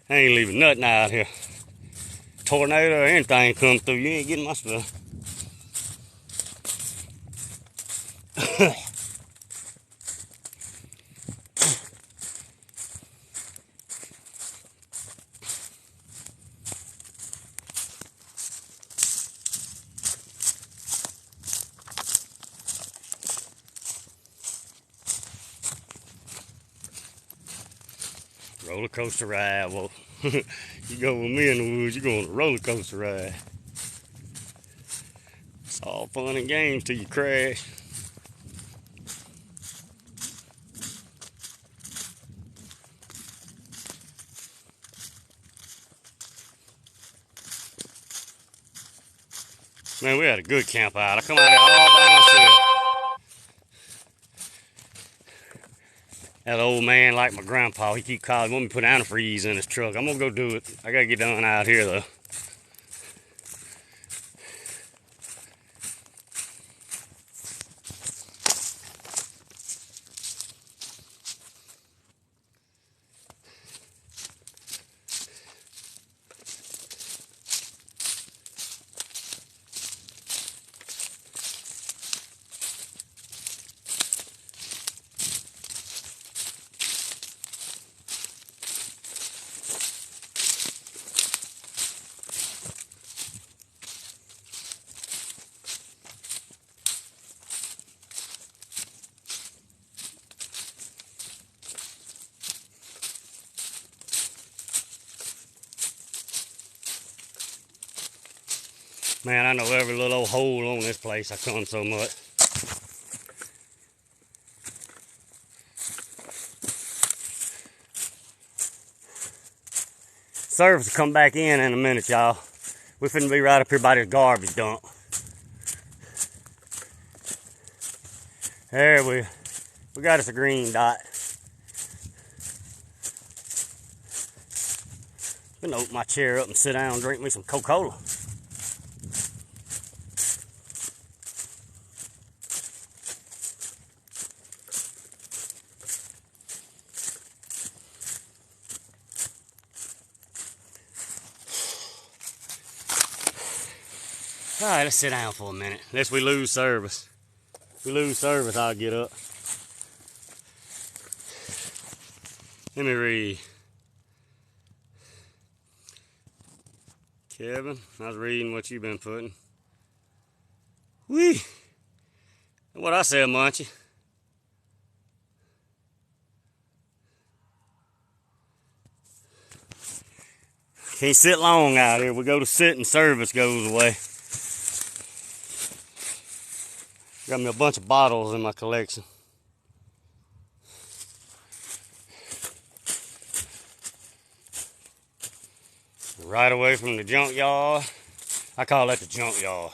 S1: I ain't leaving nothing out here. Tornado or anything come through, you ain't getting my stuff. Roller coaster ride. Well, you go with me in the woods, you're going on a roller coaster ride. It's all fun and games till you crash. Man, we had a good camp out. I come out here all by myself. That old man, like my grandpa, he keep calling, want me to put antifreeze in his truck. I'm gonna go do it. I gotta get done out here though. Man, I know every little old hole on this place. I come so much. Service will come back in a minute, y'all. We finna be right up here by this garbage dump. There we got us a green dot. I'm gonna open my chair up and sit down and drink me some Coca-Cola. All right, let's sit down for a minute. Unless we lose service. If we lose service, I'll get up. Let me read. Kevin, I was reading what you've been putting. Whee! What I said, Munchie. Can't sit long out here. We go to sit and service goes away. Got me a bunch of bottles in my collection. Right away from the junkyard. I call that the junkyard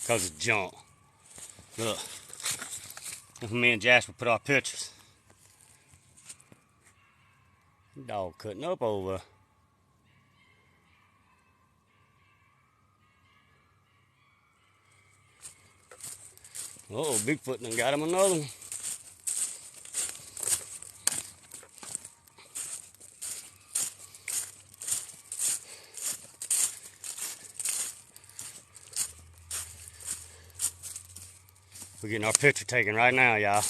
S1: because it's junk. Look. That's where me and Jasper put our pictures. Dog cutting up over. Oh, Bigfoot done got him another one. We're getting our picture taken right now, y'all.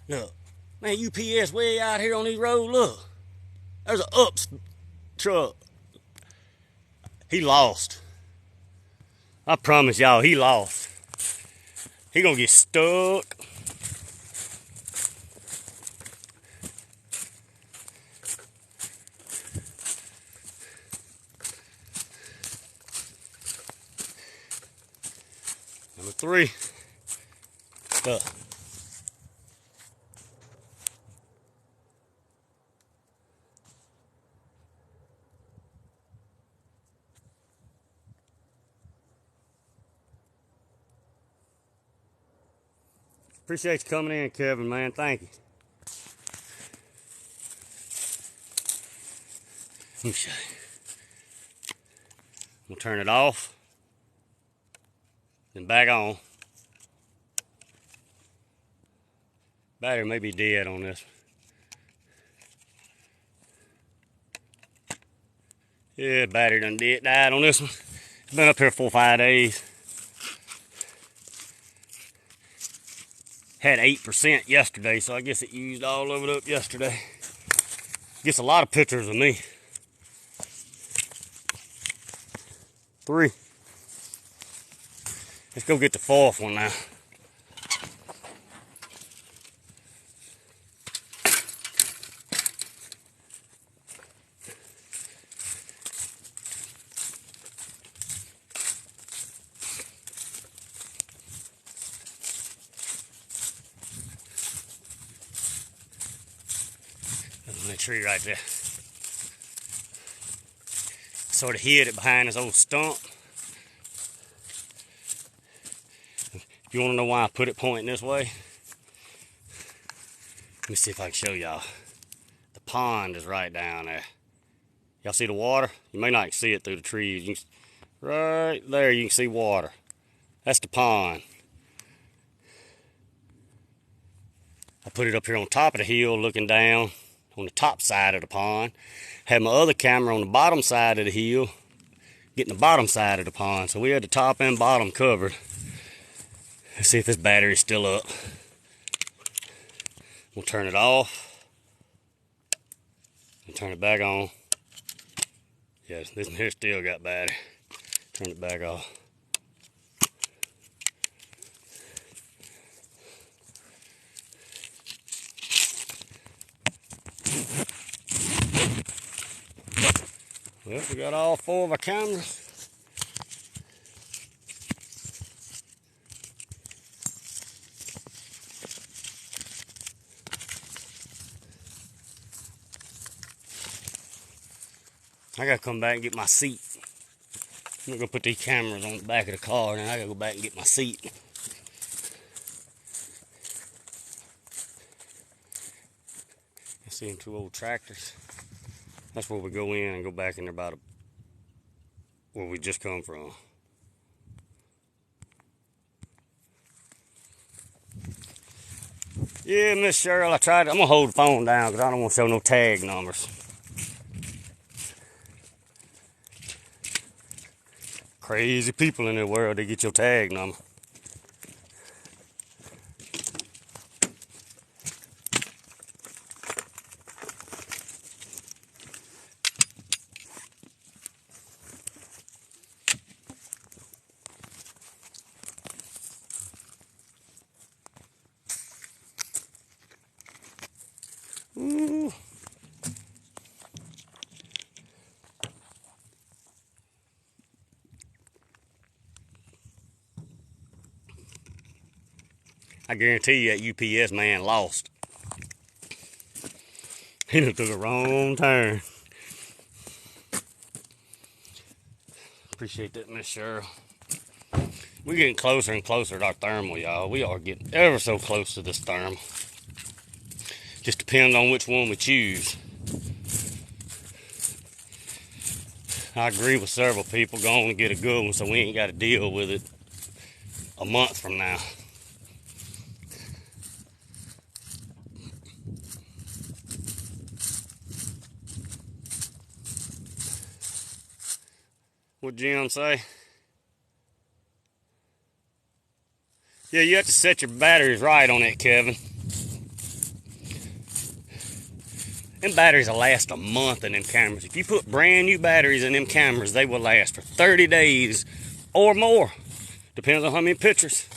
S1: Look, man, UPS way out here on these roads. Look, there's an UPS truck. He lost. I promise y'all, he lost. He gonna get stuck. Number 3. Look. Appreciate you coming in, Kevin, man. Thank you. Let me show you. I'm gonna turn it off, then back on. Battery may be dead on this. Yeah, battery done died on this one. It's been up here 4 or 5 days. Had 8% yesterday, so I guess it used all of it up yesterday. Gets a lot of pictures of me. 3. Let's go get the 4th one now. That tree right there. Sort of hid it behind this old stump. If you want to know why I put it pointing this way, let me see if I can show y'all. The pond is right down there. Y'all see the water? You may not see it through the trees. You can, right there you can see water. That's the pond. I put it up here on top of the hill looking down on the top side of the pond. Had my other camera on the bottom side of the hill, getting the bottom side of the pond. So we had the top and bottom covered. Let's see if this battery's still up. We'll turn it off and turn it back on. Yes, this one here still got battery. Turn it back off. Well, we got all 4 of our cameras. I gotta come back and get my seat. I'm gonna put these cameras on the back of the car, and then I gotta go back and get my seat. I see them 2 old tractors. That's where we go in and go back in there about where we just come from. Yeah, Miss Cheryl, I tried. I'm gonna hold the phone down because I don't want to show no tag numbers. Crazy people in the world, they get your tag number. Ooh. I guarantee you that UPS man lost. He done took a wrong turn. Appreciate that, Miss Cheryl. We're getting closer and closer to our thermal, y'all. We are getting ever so close to this thermal. Just depends on which one we choose. I agree with several people. Go on and get a good one so we ain't got to deal with it a month from now. What Jim say? Yeah, you have to set your batteries right on it, Kevin. Them batteries will last a month in them cameras. If you put brand new batteries in them cameras, they will last for 30 days or more. Depends on how many pictures.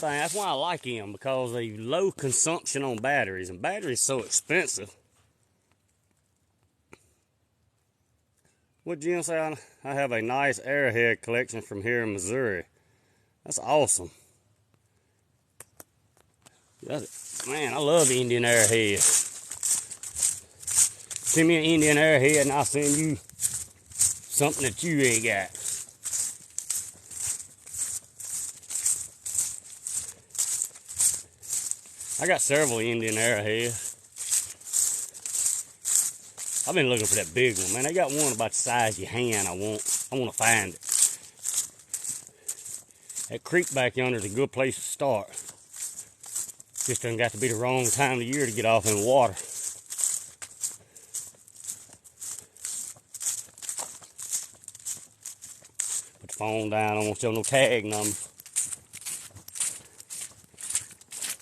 S1: That's why I like them, because they low consumption on batteries, and batteries so expensive. What Jim say? I have a nice arrowhead collection from here in Missouri. That's awesome. Man, I love Indian arrowhead. Send me an Indian arrowhead and I'll send you something that you ain't got. I got several Indian arrowheads. I've been looking for that big one, man. They got one about the size of your hand I want to find it. That creek back yonder is a good place to start. Just doesn't got to be the wrong time of the year to get off in the water. Put the phone down, I don't show no tag number.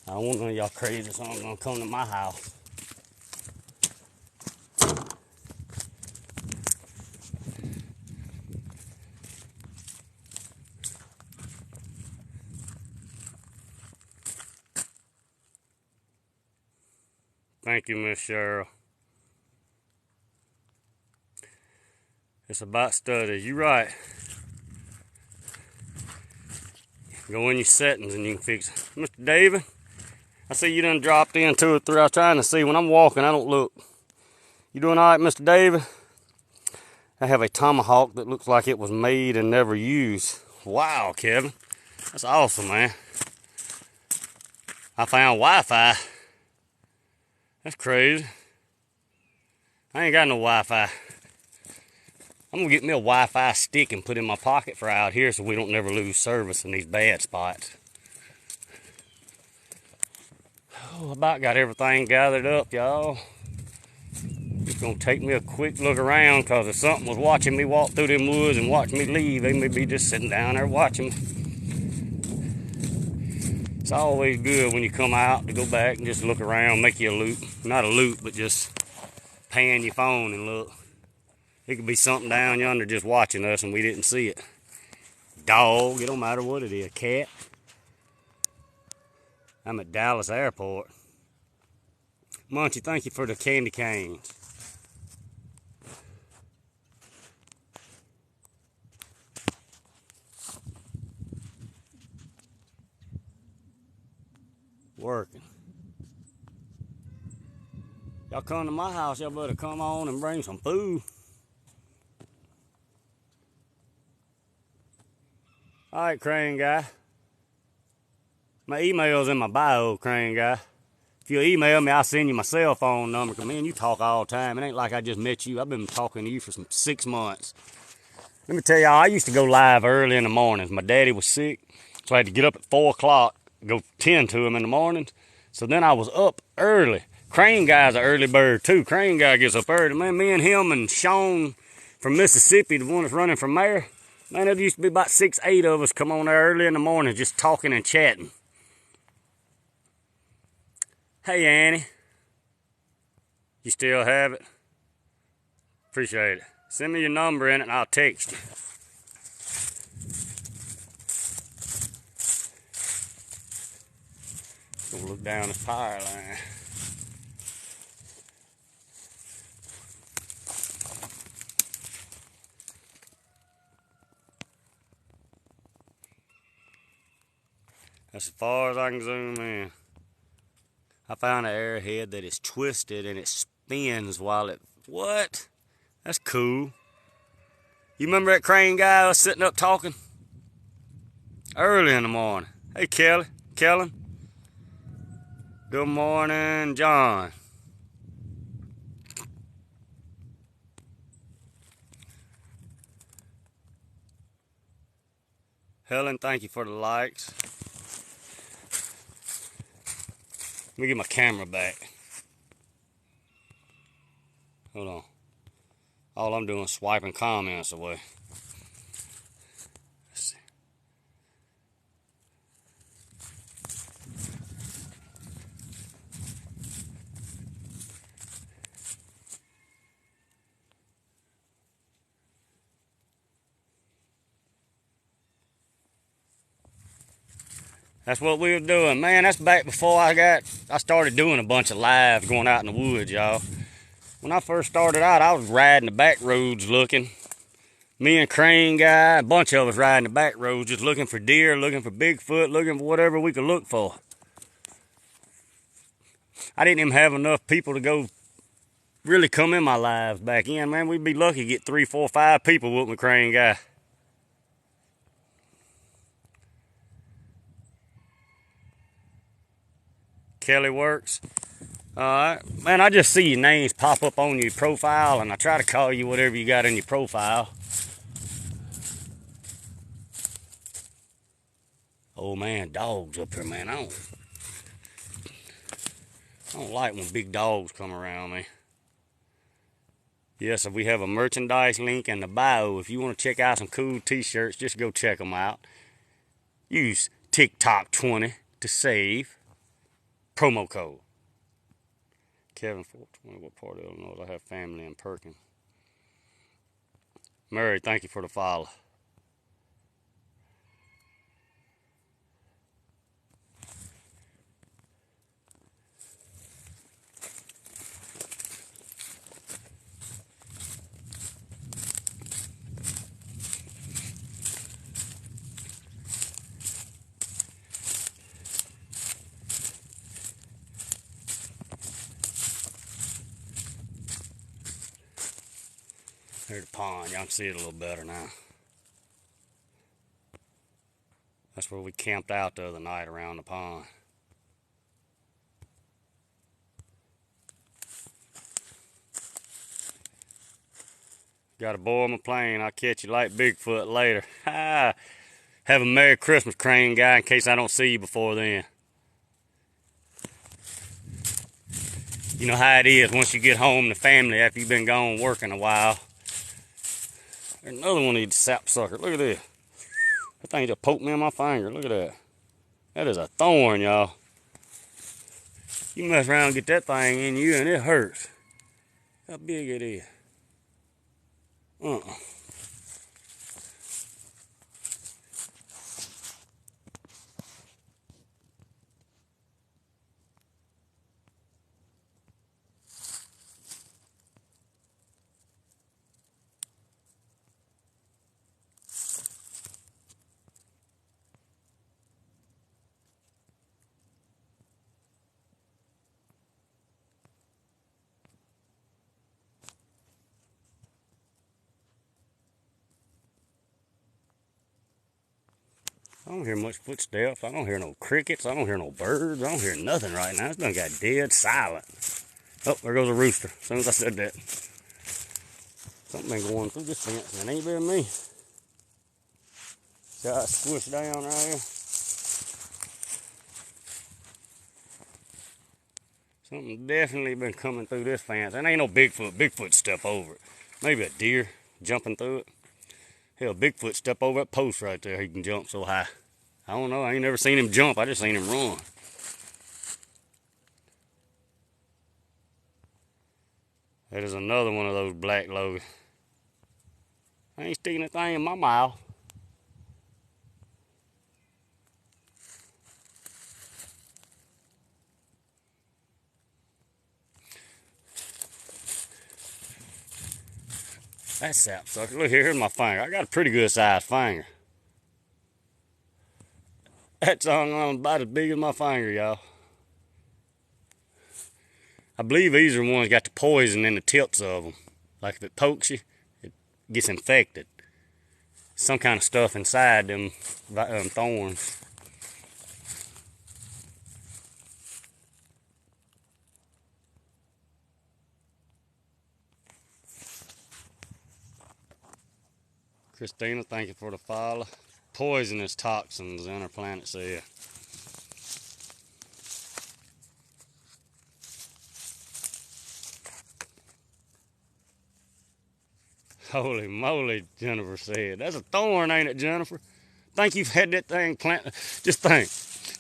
S1: I don't want none of y'all crazy, so I'm gonna come to my house. Thank you, Miss Cheryl. It's about studies. You're right. Go in your settings and you can fix it. Mr. David, I see you done dropped in 2 or 3. I was trying to see. When I'm walking, I don't look. You doing all right, Mr. David? I have a tomahawk that looks like it was made and never used. Wow, Kevin. That's awesome, man. I found Wi-Fi. That's crazy. I ain't got no Wi-Fi. I'm gonna get me a Wi-Fi stick and put in my pocket for out here so we don't never lose service in these bad spots. Oh, I about got everything gathered up, y'all. Just gonna take me a quick look around, because if something was watching me walk through them woods and watch me leave, they may be just sitting down there watching me. It's always good when you come out to go back and just look around, make you a loop. Not a loop, but just pan your phone and look. It could be something down yonder just watching us and we didn't see it. Dog, it don't matter what it is. Cat. I'm at Dallas Airport. Munchie, thank you for the candy canes. Working. Y'all come to my house, y'all better come on and bring some food. All right, Crane Guy. My email's in my bio, Crane Guy. If you email me, I'll send you my cell phone number, because me and you talk all the time. It ain't like I just met you. I've been talking to you for 6 months. Let me tell y'all, I used to go live early in the mornings. My daddy was sick, so I had to get up at 4 o'clock, go tend to him in the mornings. So then I was up early. Crane Guy's an early bird too. Crane Guy gets up early. Man, me and him and Sean from Mississippi, the one that's running for mayor, man, there used to be about 6, 8 of us come on there early in the morning just talking and chatting. Hey, Annie. You still have it? Appreciate it. Send me your number in it and I'll text you. Gonna look down the power line. That's as far as I can zoom in. I found an arrowhead that is twisted and it spins while it... What? That's cool. You remember that Crane Guy I was sitting up talking? Early in the morning. Hey, Kellen. Good morning, John. Helen, thank you for the likes. Let me get my camera back. Hold on. All I'm doing is swiping comments away. Let's see. That's what we were doing, man. That's back before I started doing a bunch of lives going out in the woods, y'all. When I first started out, I was riding the back roads looking. Me and Crane Guy, a bunch of us riding the back roads just looking for deer, looking for Bigfoot, looking for whatever we could look for. I didn't even have enough people to go really come in my lives back in, man. We'd be lucky to get 3, 4, 5 people with me, Crane Guy. Kelly Works. Alright, man, I just see your names pop up on your profile, and I try to call you whatever you got in your profile. Oh man, dogs up here, man. I don't like when big dogs come around me. Yes, we have a merchandise link in the bio. If you want to check out some cool t-shirts, just go check them out. Use TikTok20 to save. Promo code. Kevin 420, what part of Illinois? I have family in Perkins. Murray, thank you for the follow. There's the pond. Y'all can see it a little better now. That's where we camped out the other night, around the pond. Gotta boil my plane. I'll catch you like Bigfoot later. Have a Merry Christmas, Crane Guy, in case I don't see you before then. You know how it is once you get home to family after you've been gone working a while. There's another one of these sapsuckers. Look at this. That thing just poked me in my finger. Look at that. That is a thorn, y'all. You mess around and get that thing in you and it hurts. How big it is. I don't hear much footsteps. I don't hear no crickets. I don't hear no birds. I don't hear nothing right now. It's done got dead silent. Oh, there goes a rooster. As soon as I said that. Something been going through this fence, and it ain't been me. See how I squished down right here? Something definitely been coming through this fence. And ain't no Bigfoot. Bigfoot step over it. Maybe a deer jumping through it. Hell, Bigfoot step over that post right there. He can jump so high. I don't know. I ain't never seen him jump. I just seen him run. That is another one of those black logs. I ain't sticking a thing in my mouth. That sapsucker. Look here, here's my finger. I got a pretty good sized finger. That's about as big as my finger, y'all. I believe these are the ones that got the poison in the tips of them. Like if it pokes you, it gets infected. Some kind of stuff inside them thorns. Christina, thank you for the follow. Poisonous toxins in our planet sea. Holy moly, Jennifer said. That's a thorn, ain't it, Jennifer? Think you've had that thing planted? Just think.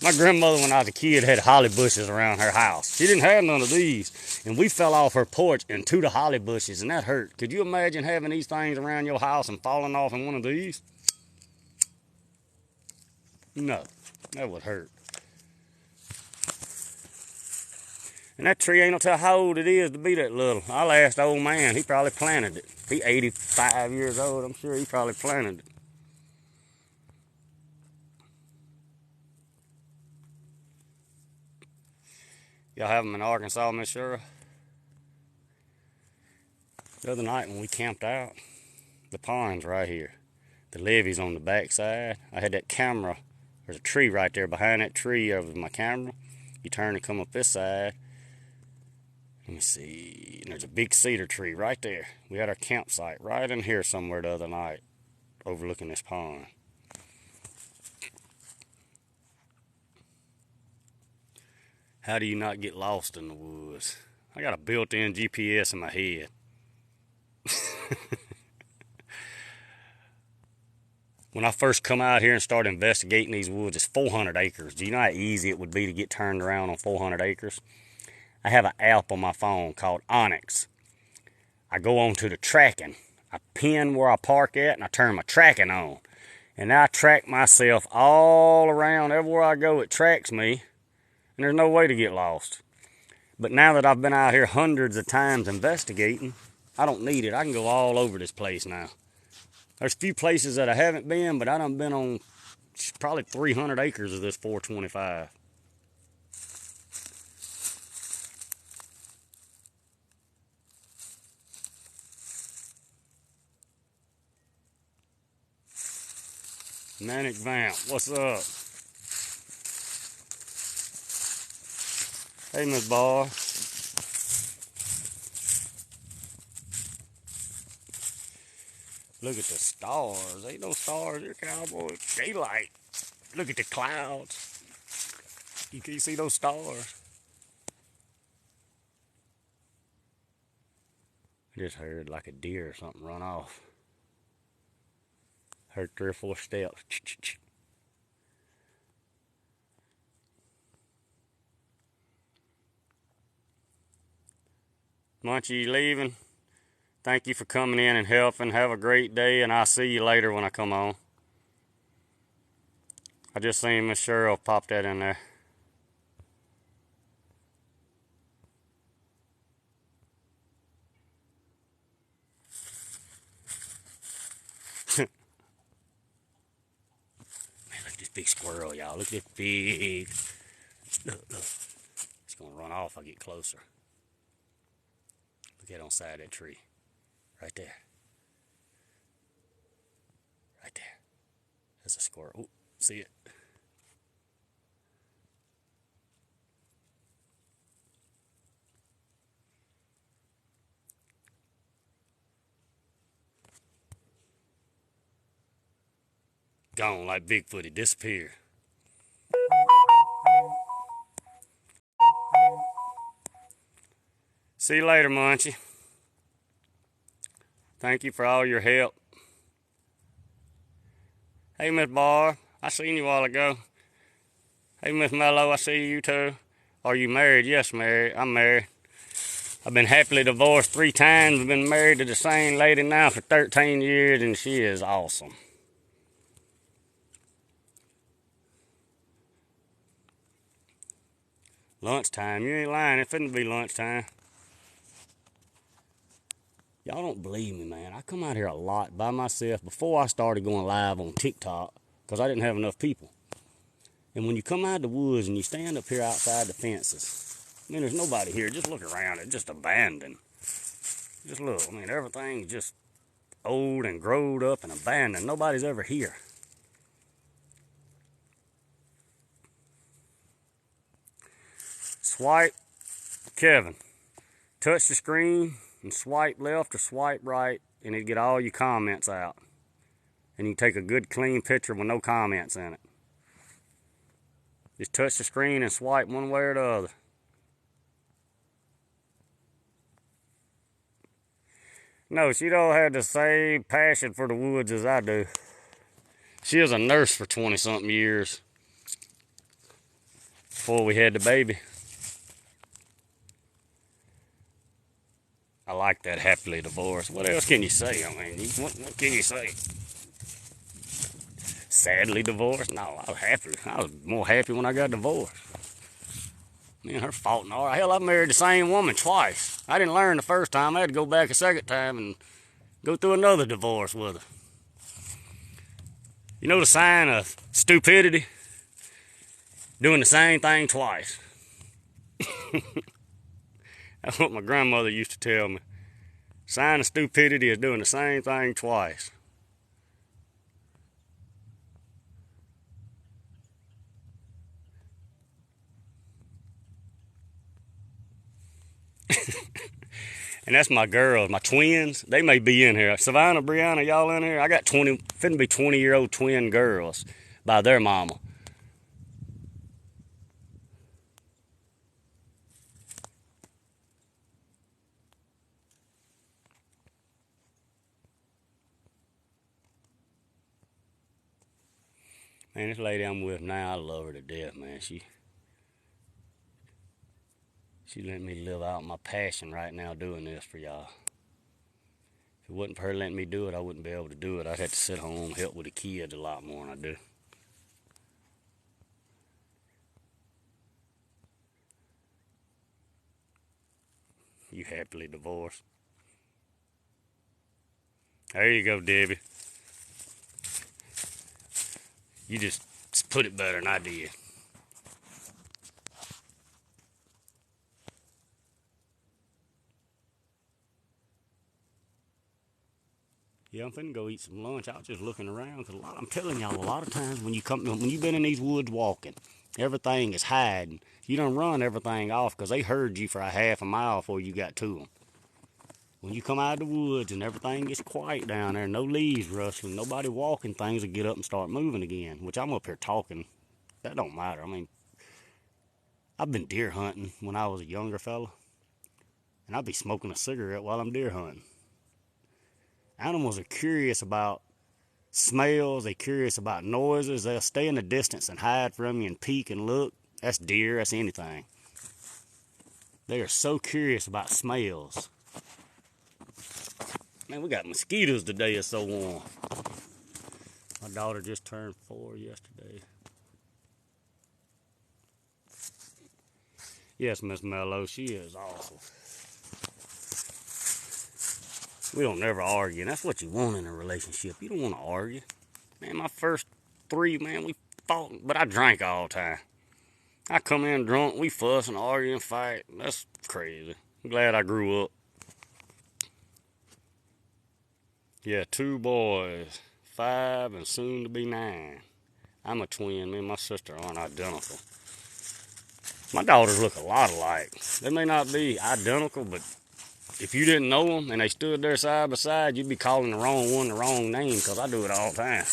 S1: My grandmother, when I was a kid, had holly bushes around her house. She didn't have none of these. And we fell off her porch into the holly bushes, and that hurt. Could you imagine having these things around your house and falling off in one of these? No, that would hurt. And that tree ain't no tell how old it is to be that little. I'll ask the old man. He probably planted it. He 85 years old. I'm sure he probably planted it. Y'all have them in Arkansas, Miss Shura? The other night when we camped out, the pond's right here. The levee's on the back side. I had that camera. There's a tree right there. Behind that tree over my camera. You turn and come up this side. Let me see. And there's a big cedar tree right there. We had our campsite right in here somewhere the other night, overlooking this pond. How do you not get lost in the woods? I got a built-in GPS in my head. When I first come out here and started investigating these woods, it's 400 acres. Do you know how easy it would be to get turned around on 400 acres? I have an app on my phone called Onyx. I go on to the tracking. I pin where I park at and I turn my tracking on. And I track myself all around. Everywhere I go, it tracks me. And there's no way to get lost. But now that I've been out here hundreds of times investigating, I don't need it. I can go all over this place now. There's a few places that I haven't been, but I done been on probably 300 acres of this 425. Manic Vamp, what's up? Hey, Miss Bar. Look at the stars. Ain't no stars here, cowboy. Daylight. Look at the clouds. You can't see those stars. I just heard like a deer or something run off. Heard 3 or 4 steps. Munchie, you leaving? Thank you for coming in and helping. Have a great day, and I'll see you later when I come on. I just seen Miss Cheryl pop that in there. Man, look at this big squirrel, y'all. Look at this big. Look. It's going to run off if I get closer. Look at it on the side of that tree. Right there. Right there. That's a squirrel. Ooh, see it? Gone like Bigfoot. He disappeared. See you later, Munchie. Thank you for all your help. Hey, Miss Barr. I seen you a while ago. Hey, Miss Mello. I see you too. Are you married? Yes, married. I'm married. I've been happily divorced 3 times. I've been married to the same lady now for 13 years, and she is awesome. Lunchtime. You ain't lying. It finna be lunchtime. Y'all don't believe me, man. I come out here a lot by myself before I started going live on TikTok because I didn't have enough people. And when you come out of the woods and you stand up here outside the fences, I mean, there's nobody here. Just look around. It's just abandoned. Just look. I mean, everything's just old and growed up and abandoned. Nobody's ever here. Swipe, Kevin. Touch the screen and swipe left or swipe right, and it'll get all your comments out. And you can take a good clean picture with no comments in it. Just touch the screen and swipe one way or the other. No, she don't have the same passion for the woods as I do. She was a nurse for 20-something years before we had the baby. I like that happily divorced. What else can you say? I mean, what can you say? Sadly divorced? No, I was happy. I was more happy when I got divorced. Me and her fought and all. Hell, I married the same woman twice. I didn't learn the first time. I had to go back a second time and go through another divorce with her. You know the sign of stupidity? Doing the same thing twice. That's what my grandmother used to tell me. Sign of stupidity is doing the same thing twice. And that's my girls, my twins. They may be in here. Savannah, Brianna, y'all in here? I got finna be 20-year-old twin girls by their mama. Man, this lady I'm with now, I love her to death, man. She let me live out my passion right now doing this for y'all. If it wasn't for her letting me do it, I wouldn't be able to do it. I'd have to sit home, help with the kids a lot more than I do. You happily divorced. There you go, Debbie. You just put it better than I did. Yeah, I'm finna go eat some lunch. I was just looking around because I'm telling y'all, a lot of times when you've been in these woods walking, everything is hiding. You done run everything off because they heard you for a half a mile before you got to them. When you come out of the woods and everything gets quiet down there, no leaves rustling, nobody walking, things will get up and start moving again. Which I'm up here talking. That don't matter. I mean, I've been deer hunting when I was a younger fella, and I'd be smoking a cigarette while I'm deer hunting. Animals are curious about smells, they're curious about noises. They'll stay in the distance and hide from you and peek and look. That's deer, that's anything. They are so curious about smells. Man, we got mosquitoes today, it's so warm. My daughter just turned 4 yesterday. Yes, Miss Mello, she is awesome. We don't never argue, and that's what you want in a relationship. You don't want to argue. Man, my first 3, man, we fought, but I drank all the time. I come in drunk, we fuss and argue and fight. That's crazy. I'm glad I grew up. Yeah, 2 boys, 5 and soon to be 9. I'm a twin. Me and my sister aren't identical. My daughters look a lot alike. They may not be identical, but if you didn't know them and they stood there side by side, you'd be calling the wrong one the wrong name because I do it all the time.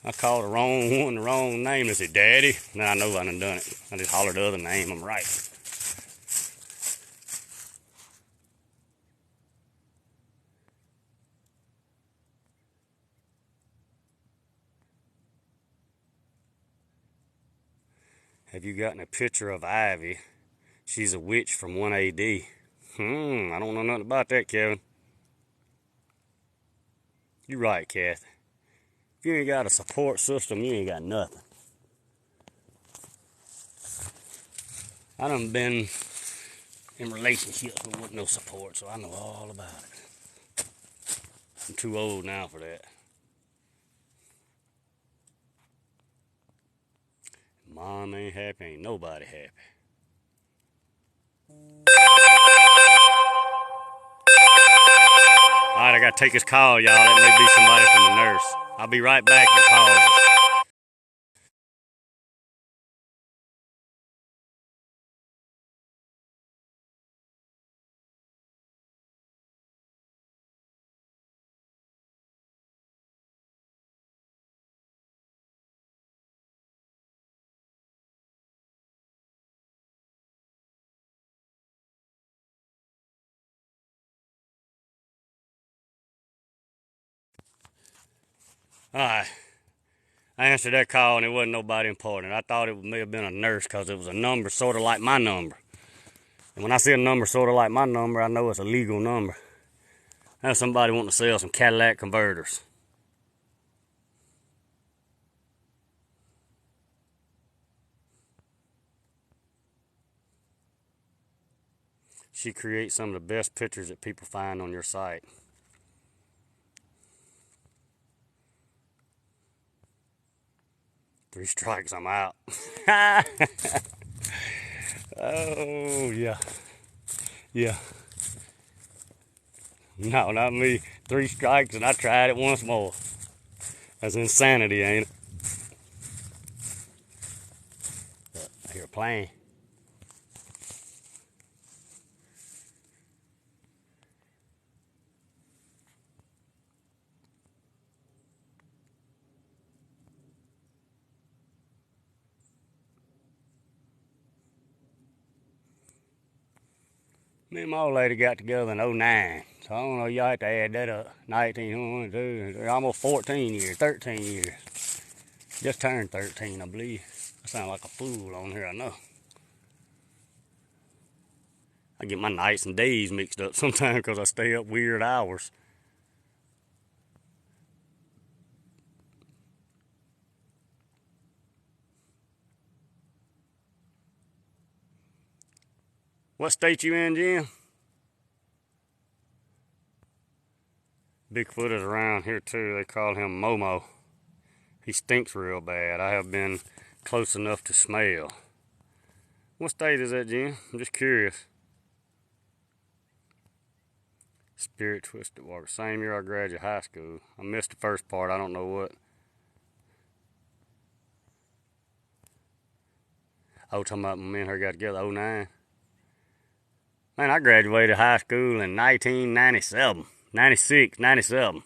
S1: I call the wrong one the wrong name. They say, Daddy. Now I know I done it. I just holler the other name. I'm right. Have you gotten a picture of Ivy? She's a witch from 1 AD. I don't know nothing about that, Kevin. You're right, Kathy. If you ain't got a support system, you ain't got nothing. I done been in relationships with no support, so I know all about it. I'm too old now for that. Mom ain't happy, ain't nobody happy. Alright, I gotta take this call, y'all. That may be somebody from the nurse. I'll be right back to pause. Alright. I answered that call and it wasn't nobody important. I thought it may have been a nurse because it was a number sort of like my number. And when I see a number sort of like my number, I know it's a legal number. That's somebody wanting to sell some Cadillac converters. She creates some of the best pictures that people find on your site. Three strikes, I'm out. Oh, yeah. Yeah. No, not me. 3 strikes and I tried it once more. That's insanity, ain't it? I hear a plane. Me and my old lady got together in 09. So I don't know, y'all have to add that up. 19, 2, almost 14 years, 13 years. Just turned 13, I believe. I sound like a fool on here, I know. I get my nights and days mixed up sometimes because I stay up weird hours. What state you in, Jim? Bigfoot is around here too. They call him Momo. He stinks real bad. I have been close enough to smell. What state is that, Jim? I'm just curious. Spirit Twisted Water. Same year I graduated high school. I missed the first part. I don't know what. Oh, talking about when me and her got together, 09. Man, I graduated high school in 1997. 96, 97.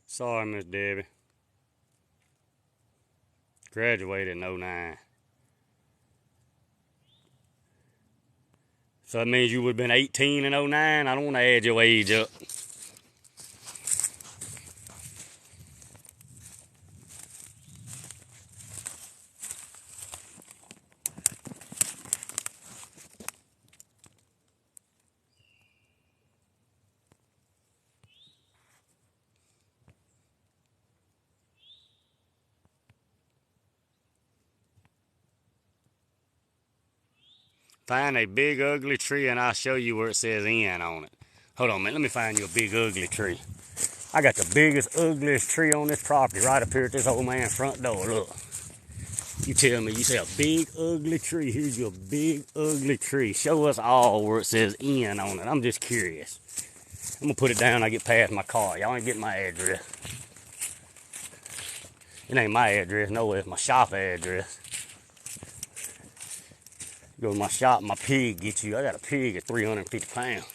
S1: Sorry, Miss Debbie. Graduated in 09. So that means you would have been 18 in 09? I don't want to add your age up. Find a big ugly tree and I'll show you where it says N on it. Hold on a minute, let me find you a big ugly tree. I got the biggest, ugliest tree on this property right up here at this old man's front door, look. You tell me, you say a big ugly tree, here's your big ugly tree. Show us all where it says N on it. I'm just curious. I'm gonna put it down when I get past my car. Y'all ain't getting my address. It ain't my address, no, it's my shop address. Go to my shop, my pig gets you. I got a pig at 350 pounds.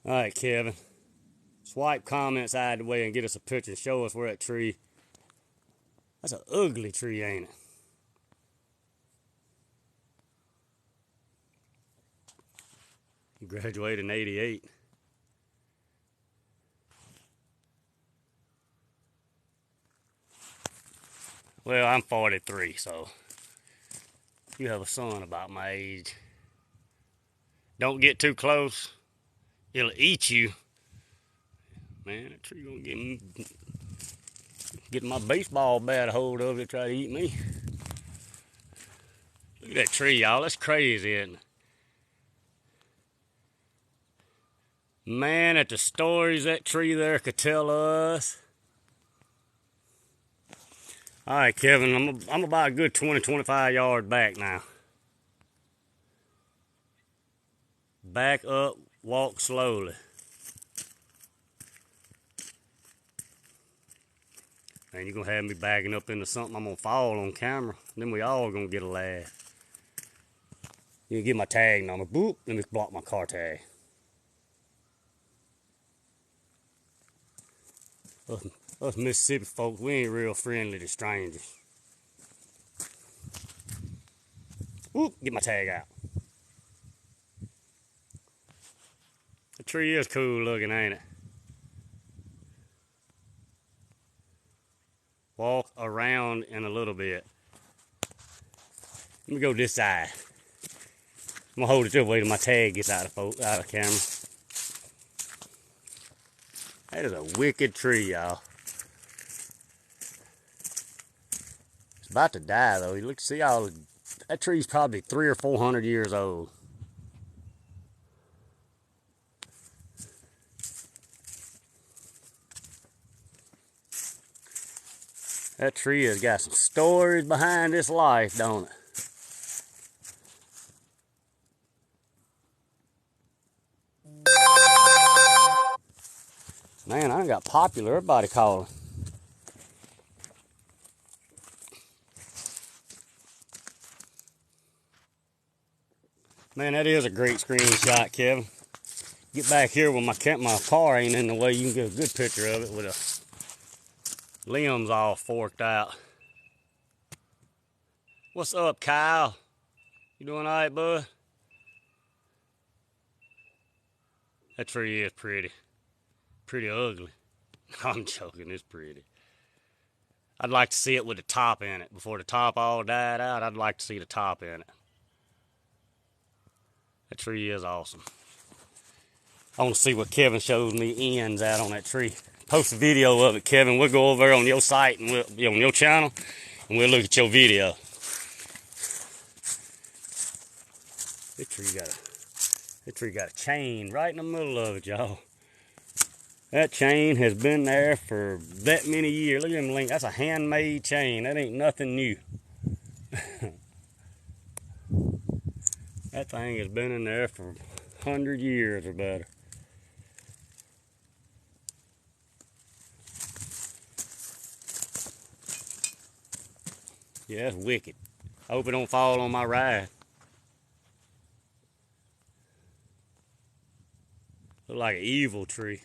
S1: All right, Kevin. Swipe comments out of the way and get us a picture and show us where that tree. That's an ugly tree, ain't it? You graduated in 88. Well, I'm 43, so you have a son about my age. Don't get too close. It'll eat you. Man, that tree gonna get my baseball bat a hold of it, try to eat me. Look at that tree, y'all. That's crazy, isn't it? Man, at the stories that tree there could tell us. All right, Kevin, I'm about a good 20, 25 yards back now. Back up, walk slowly. Man, you're going to have me backing up into something I'm going to fall on camera. Then we all going to get a laugh. You get my tag number. Boop, let me block my car tag. Us Mississippi folks, we ain't real friendly to strangers. Whoop, get my tag out. The tree is cool looking, ain't it? Walk around in a little bit. Let me go this side. I'm gonna hold it this way till my tag gets out of camera. That is a wicked tree, y'all. It's about to die though. You look, see all that tree's probably 300 or 400 years old. That tree has got some stories behind its life, don't it? Man, I got popular. Everybody calling. Man, that is a great screenshot, Kevin. Get back here when my car ain't in the way. You can get a good picture of it with the limbs all forked out. What's up, Kyle? You doing all right, bud? That tree is pretty. Pretty ugly. I'm joking, it's pretty. I'd like to see it with the top in it. Before the top all died out, I'd like to see the top in it. That tree is awesome. I want to see what Kevin shows me ends out on that tree. Post a video of it, Kevin. We'll go over there on your site and on your channel, and we'll look at your video. That tree got a chain right in the middle of it, y'all. That chain has been there for that many years. Look at them links. That's a handmade chain. That ain't nothing new. That thing has been in there for 100 years or better. Yeah, that's wicked. I hope it don't fall on my ride. Look like an evil tree.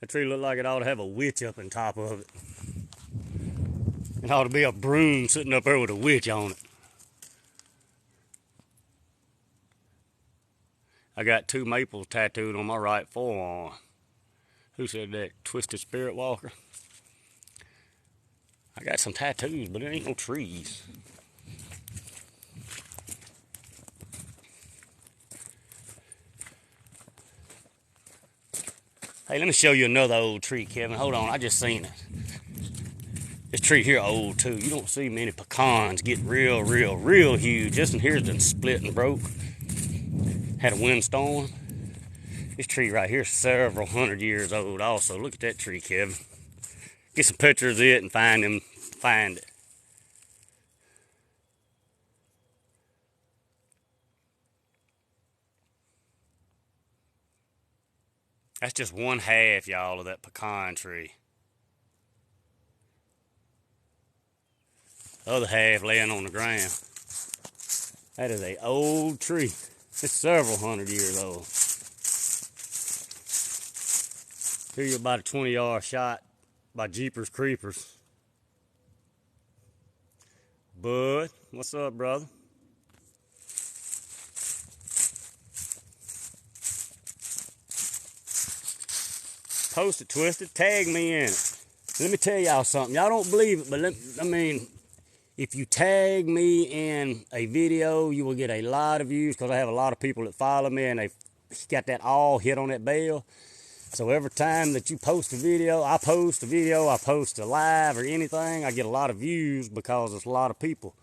S1: That tree look like it ought to have a witch up on top of it. It ought to be a broom sitting up there with a witch on it. I got 2 maples tattooed on my right forearm. Who said that? Twisted Spirit Walker? I got some tattoos, but there ain't no trees. Hey, let me show you another old tree, Kevin. Hold on, I just seen it. This tree here old too. You don't see many pecans get real huge. This one here's been split and broke. Had a windstorm. This tree right here is several 100 years old also. Look at that tree, Kevin. Get some pictures of it and find it. That's just 1/2, y'all, of that pecan tree. The other half laying on the ground. That is an old tree. It's several 100 years old. Here you're about a 20-yard shot by Jeepers Creepers. Bud, what's up, brother? Post it, Twisted. Tag me in it. Let me tell y'all something. Y'all don't believe it, but I mean, if you tag me in a video, you will get a lot of views because I have a lot of people that follow me and they got that all hit on that bell. So every time that you post a video, I post a live or anything, I get a lot of views because there's a lot of people.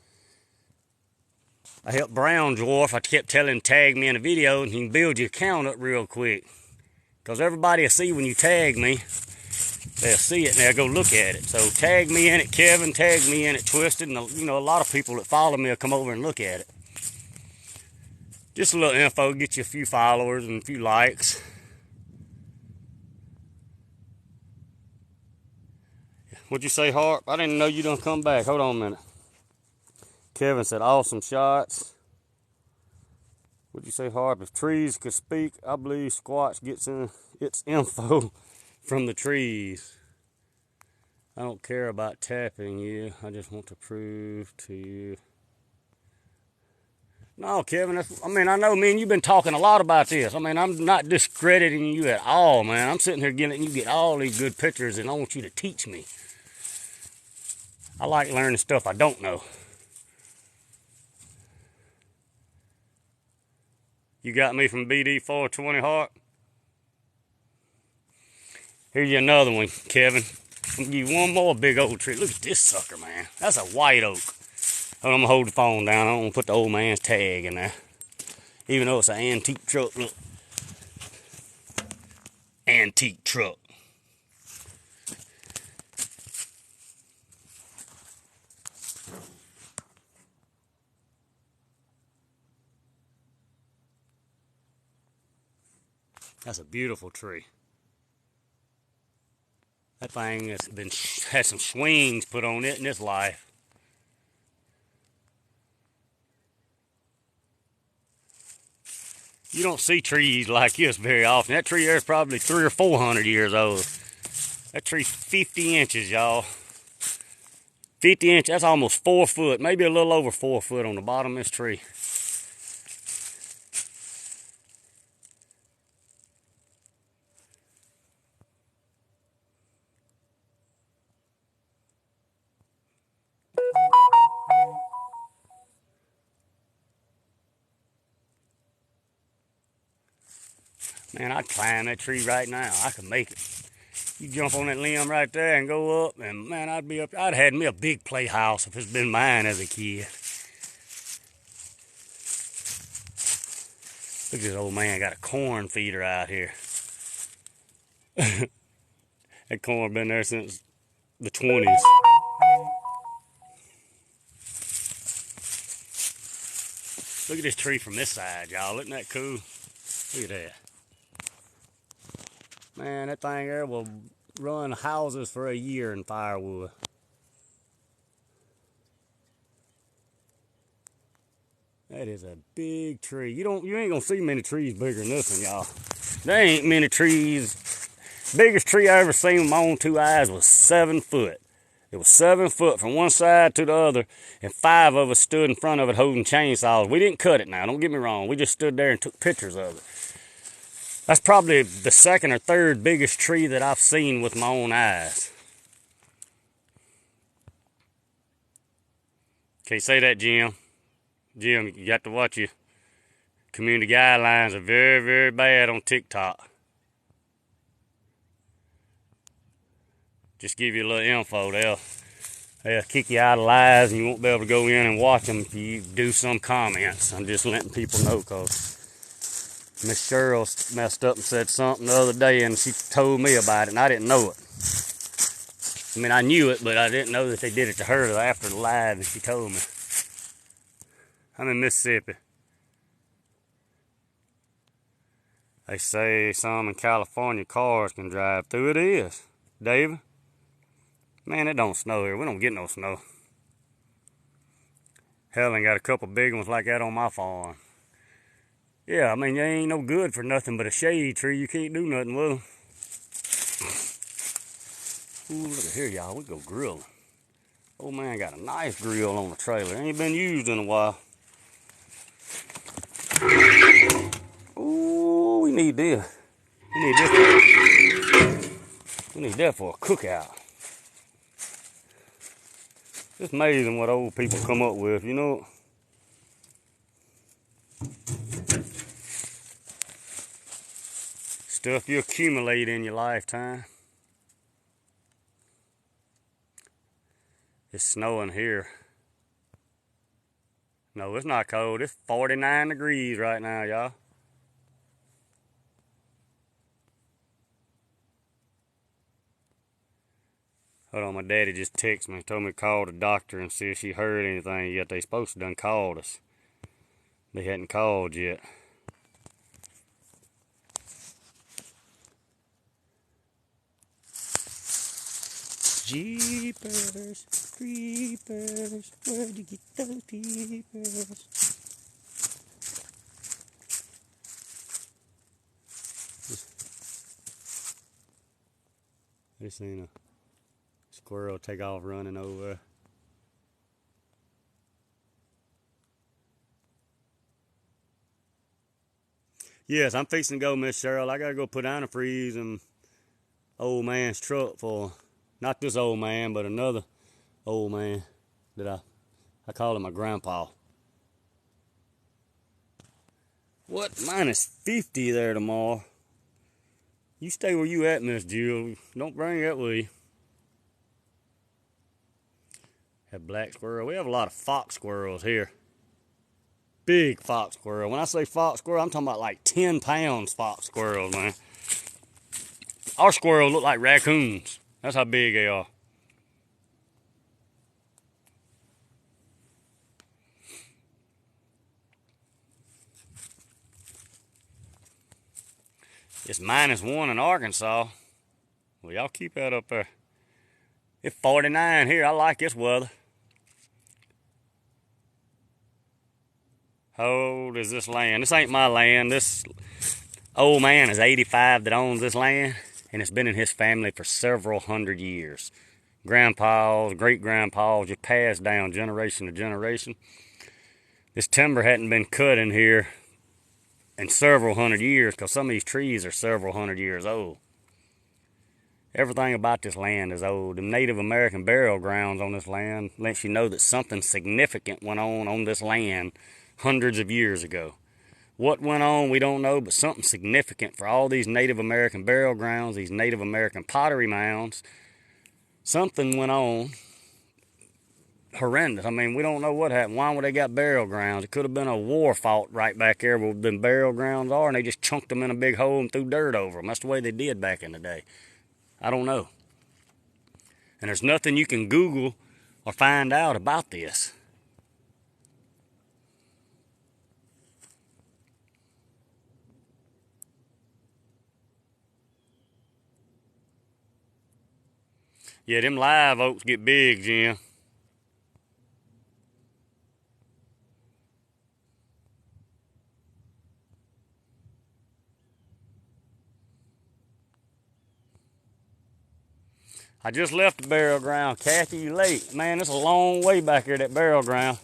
S1: I helped Brown Dwarf. I kept telling him tag me in a video and he can build your account up real quick. Because everybody will see when you tag me. They'll see it and they'll go look at it. So tag me in it, Kevin. Tag me in it, Twisted. And you know, a lot of people that follow me will come over and look at it. Just a little info, get you a few followers and a few likes. What'd you say, Harp? I didn't know you done come back. Hold on a minute. Kevin said, awesome shots. What'd you say, Harp? If trees could speak, I believe Squatch gets in its info from the trees. I don't care about tapping you. I just want to prove to you. No, Kevin, I mean, I know me and you've been talking a lot about this. I mean, I'm not discrediting you at all, man. I'm sitting here getting you get all these good pictures, and I want you to teach me. I like learning stuff I don't know. You got me from BD 420 Hart. Here's you another one, Kevin. I'm gonna give you one more big old tree. Look at this sucker, man. That's a white oak. I'm gonna hold the phone down. I don't want to put the old man's tag in there. Even though it's an antique truck, look. Antique truck. That's a beautiful tree. That thing has had some swings put on it in its life. You don't see trees like this very often. That tree there is probably 300 or 400 years old. That tree's 50 inches, y'all. 50 inches, that's almost 4 foot, maybe a little over 4 foot on the bottom of this tree. Man, I'd climb that tree right now. I could make it. You jump on that limb right there and go up, and man, I'd be up. I'd had me a big playhouse if it's been mine as a kid. Look at this old man got a corn feeder out here. That corn been there since the 20s. Look at this tree from this side, y'all. Isn't that cool? Look at that. Man, that thing there will run houses for a year in firewood. That is a big tree. You ain't gonna see many trees bigger than this one, y'all. There ain't many trees. Biggest tree I ever seen with my own 2 eyes was 7 foot. It was 7 foot from one side to the other, and 5 of us stood in front of it holding chainsaws. We didn't cut it now, don't get me wrong. We just stood there and took pictures of it. That's probably the 2nd or 3rd biggest tree that I've seen with my own eyes. Can't say that, Jim. Jim, you got to watch your community guidelines are very, very bad on TikTok. Just give you a little info. They'll kick you out of lives, and you won't be able to go in and watch them if you do some comments. I'm just letting people know, because Miss Cheryl messed up and said something the other day, and she told me about it, and I didn't know it. I mean, I knew it, but I didn't know that they did it to her after the live, and she told me. I'm in Mississippi. They say some in California cars can drive through. It is, David. Man, it don't snow here. We don't get no snow. Helen got a couple big ones like that on my farm. Yeah, I mean, they ain't no good for nothing but a shade tree. You can't do nothing with them. Ooh, look at here, y'all. We go grilling. Old man got a nice grill on the trailer. Ain't been used in a while. Ooh, we need this. We need that for a cookout. It's amazing what old people come up with, you know. Stuff you accumulate in your lifetime. It's snowing here. No, it's not cold. It's 49 degrees right now, y'all. Hold on, my daddy just texted me, told me to call the doctor and see if she heard anything yet. They supposed to done called us. They hadn't called yet. Jeepers, creepers, where'd you get those peepers? I just seen a squirrel take off running over. Yes, I'm fixing to go, Miss Cheryl. I gotta go put antifreeze in old man's truck for, not this old man, but another old man that I call him my grandpa. What? -50 there tomorrow. You stay where you at, Miss Jill. Don't bring that with you. Have black squirrel. We have a lot of fox squirrels here. Big fox squirrel. When I say fox squirrel, I'm talking about like 10 pounds fox squirrels, man. Our squirrels look like raccoons. That's how big they are. It's -1 in Arkansas. Well, y'all keep that up there. It's 49 here. I like this weather. How old is this land? This ain't my land. This old man is 85 that owns this land, and it's been in his family for several hundred years. Grandpas, great-grandpas, just passed down generation to generation. This timber hadn't been cut in here in several hundred years because some of these trees are several hundred years old. Everything about this land is old. The Native American burial grounds on this land lets you know that something significant went on this land hundreds of years ago. What went on, we don't know, but something significant for all these Native American burial grounds, these Native American pottery mounds. Something went on horrendous. I mean, we don't know what happened. Why would they got burial grounds? It could have been a war fought right back there where the burial grounds are, and they just chunked them in a big hole and threw dirt over them. That's the way they did back in the day. I don't know. And there's nothing you can Google or find out about this. Yeah, them live oaks get big, Jim. I just left the burial ground. Kathy, you late. Man, it's a long way back here, that burial ground.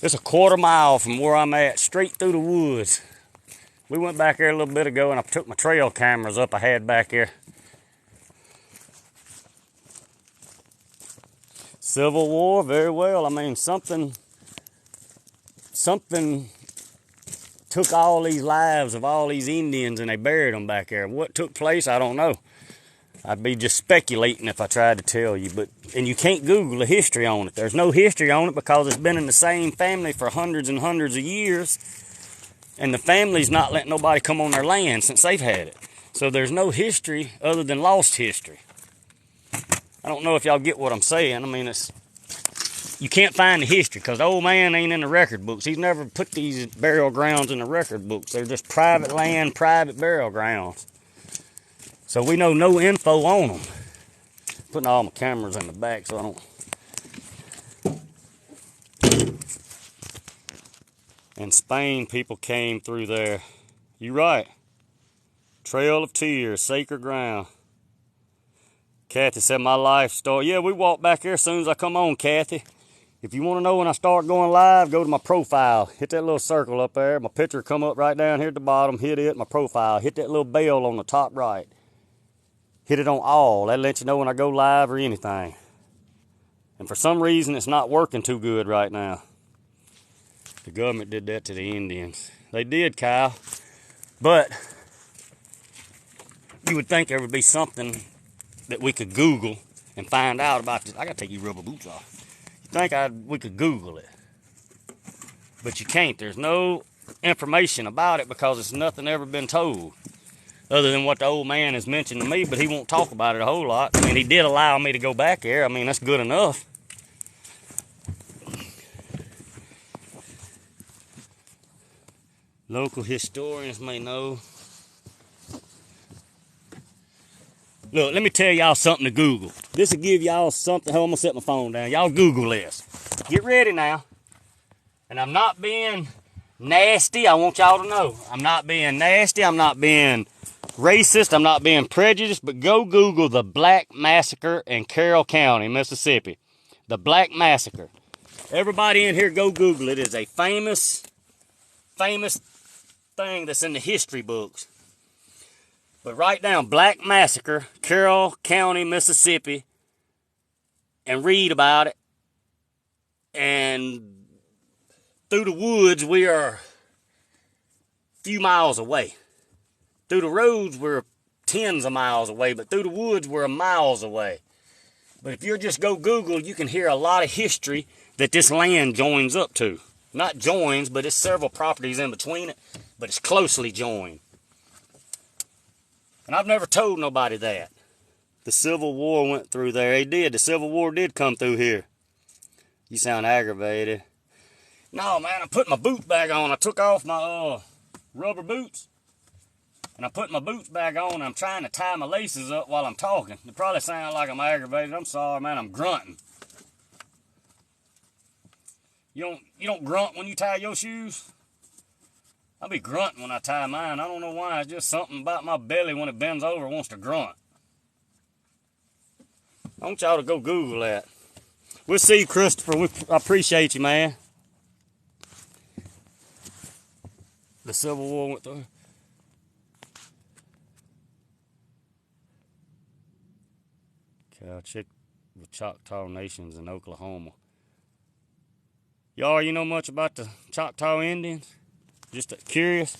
S1: It's a 1/4 mile from where I'm at, straight through the woods. We went back there a little bit ago, and I took my trail cameras up I had back here. Civil War, very well. I mean, something took all these lives of all these Indians and they buried them back there. What took place, I don't know. I'd be just speculating if I tried to tell you, and you can't Google the history on it. There's no history on it because it's been in the same family for hundreds and hundreds of years, and the family's not letting nobody come on their land since they've had it. So there's no history other than lost history. I don't know if y'all get what I'm saying. I mean, you can't find the history because the old man ain't in the record books. He's never put these burial grounds in the record books. They're just private land, private burial grounds. So we know no info on them. Putting all my cameras in the back so I don't. In Spain, people came through there. You right. Trail of Tears, sacred ground. Kathy said my life story. Yeah, we walked back here as soon as I come on, Kathy. If you want to know when I start going live, go to my profile. Hit that little circle up there. My picture come up right down here at the bottom. Hit it, my profile. Hit that little bell on the top right. Hit it on all. That'll let you know when I go live or anything. And for some reason, it's not working too good right now. The government did that to the Indians. They did, Kyle. But you would think there would be something that we could Google and find out about this. I gotta take these rubber boots off. You think we could Google it, but you can't. There's no information about it because it's nothing ever been told, other than what the old man has mentioned to me. But he won't talk about it a whole lot. I mean, he did allow me to go back there. I mean, that's good enough. Local historians may know. Look, let me tell y'all something to Google. This will give y'all something. Hold on, I'm going to set my phone down. Y'all Google this. Get ready now. And I'm not being nasty. I want y'all to know. I'm not being nasty. I'm not being racist, I'm not being prejudiced, but go Google the Black Massacre in Carroll County, Mississippi. The Black Massacre. Everybody in here go Google it. It is a famous thing that's in the history books. But write down Black Massacre, Carroll County, Mississippi, and read about it. And through the woods, we are a few miles away. Through the roads, we're tens of miles away, but through the woods, we're miles away. But if you just go Google, you can hear a lot of history that this land joins up to. Not joins, but it's several properties in between it, but it's closely joined. And I've never told nobody that. The Civil War went through there. It did. The Civil War did come through here. You sound aggravated. No, man, I put my boot back on. I took off my rubber boots. And I put my boots back on. And I'm trying to tie my laces up while I'm talking. It probably sounds like I'm aggravated. I'm sorry, man. I'm grunting. You don't grunt when you tie your shoes? I be grunting when I tie mine. I don't know why. It's just something about my belly when it bends over wants to grunt. I want y'all to go Google that. We'll see you, Christopher. I appreciate you, man. The Civil War went through. Okay, I'll check the Choctaw Nations in Oklahoma. Y'all, you know much about the Choctaw Indians? Just curious?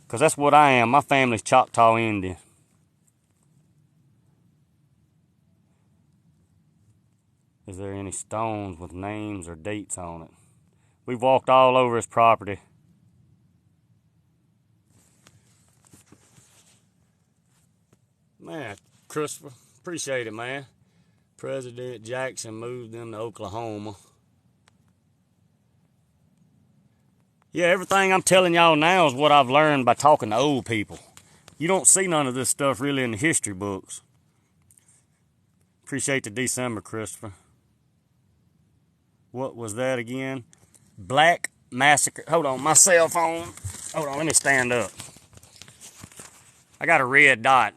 S1: Because that's what I am. My family's Choctaw Indian. Is there any stones with names or dates on it? We've walked all over his property. Man, Christopher, appreciate it, man. President Jackson moved them to Oklahoma. Yeah, everything I'm telling y'all now is what I've learned by talking to old people. You don't see none of this stuff really in the history books. Appreciate the December, Christopher. What was that again? Black Massacre. Hold on, my cell phone. Hold on, let me stand up. I got a red dot.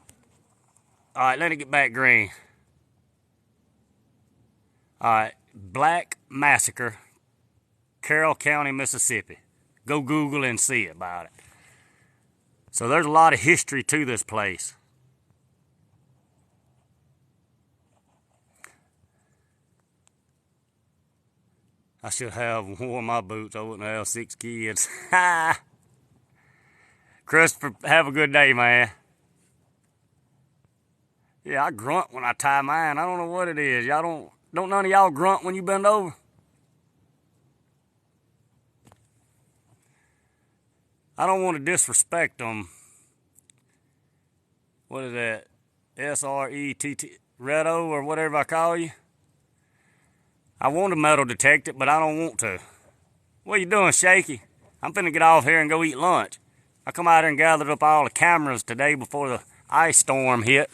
S1: All right, let it get back green. All right, Black Massacre, Carroll County, Mississippi. Go Google and see about it. So there's a lot of history to this place. I should have worn my boots. I wouldn't have 6 kids. Christopher, have a good day, man. Yeah, I grunt when I tie mine. I don't know what it is. Y'all don't none of y'all grunt when you bend over? I don't want to disrespect them. What is that? S-R-E-T-T, Reto, or whatever I call you. I want to metal detect it, but I don't want to. What you doing, Shaky? I'm finna get off here and go eat lunch. I come out here and gathered up all the cameras today before the ice storm hit,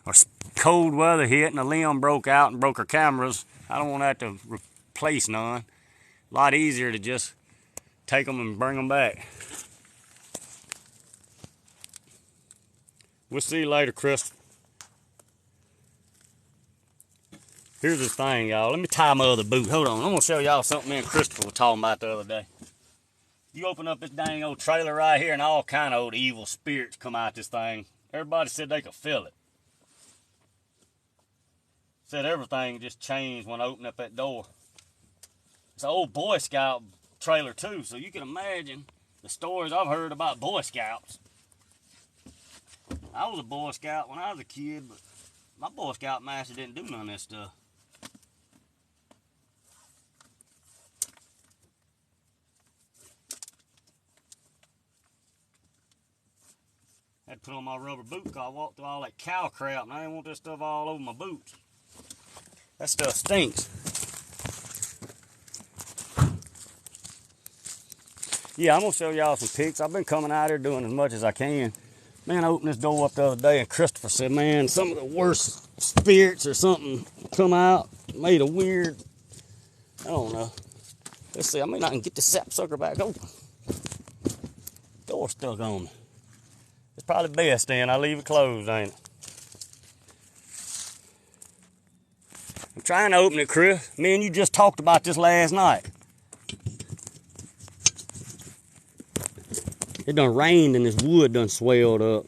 S1: or cold weather hit, and the limb broke out and broke our cameras. I don't want to have to replace none. A lot easier to just take them and bring them back. We'll see you later, Chris. Here's the thing, y'all. Let me tie my other boot. Hold on. I'm going to show y'all something me and Christopher were talking about the other day. You open up this dang old trailer right here and all kind of old evil spirits come out this thing. Everybody said they could feel it. Said everything just changed when I opened up that door. It's an old Boy Scout trailer too, so you can imagine the stories I've heard about Boy Scouts. I was a Boy Scout when I was a kid, but my Boy Scout master didn't do none of this stuff. I had to put on my rubber boot because I walked through all that cow crap and I didn't want this stuff all over my boots. That stuff stinks. Yeah, I'm going to show y'all some pics. I've been coming out here doing as much as I can. Man, I opened this door up the other day and Christopher said, man, some of the worst spirits or something come out. Made a weird, I don't know. Let's see, I may not can get the sapsucker back open. Door stuck on me. It's probably best then. I leave it closed, ain't it? I'm trying to open it, Chris. Me and you just talked about this last night. It done rained and this wood done swelled up.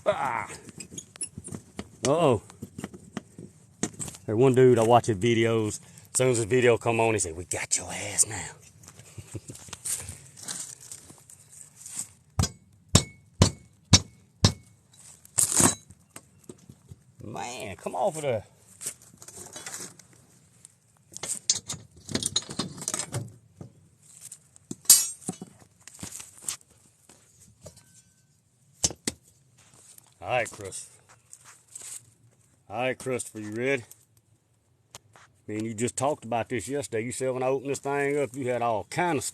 S1: Ah. Uh-oh. There's one dude, I watch his videos. As soon as his video come on, he said, "We got your ass now." Man, come off of there. All right, Chris. All right, Christopher, you ready? Man, you just talked about this yesterday. You said when I opened this thing up, you had all kind of...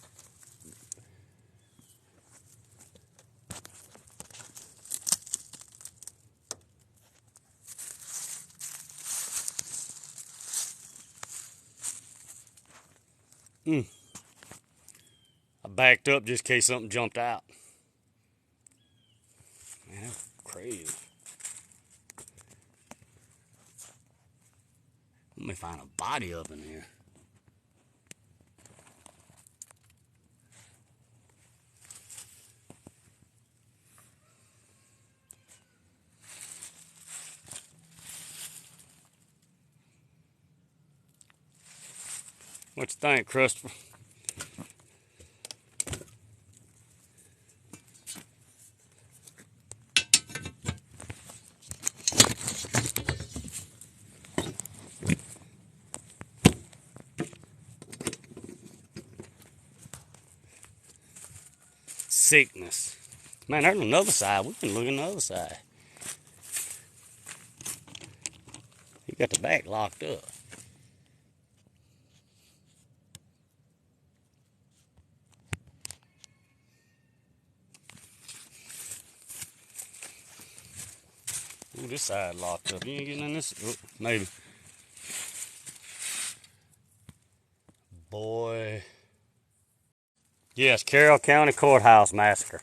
S1: I backed up just in case something jumped out. Man, that's crazy. Let me find a body up in here. What you think, Christopher? Sickness. Man, there's another side. We can look at the other side. He got the back locked up. Ooh, this side locked up. You ain't getting in this? Oh, maybe. Boy. Yes, Carroll County Courthouse Massacre.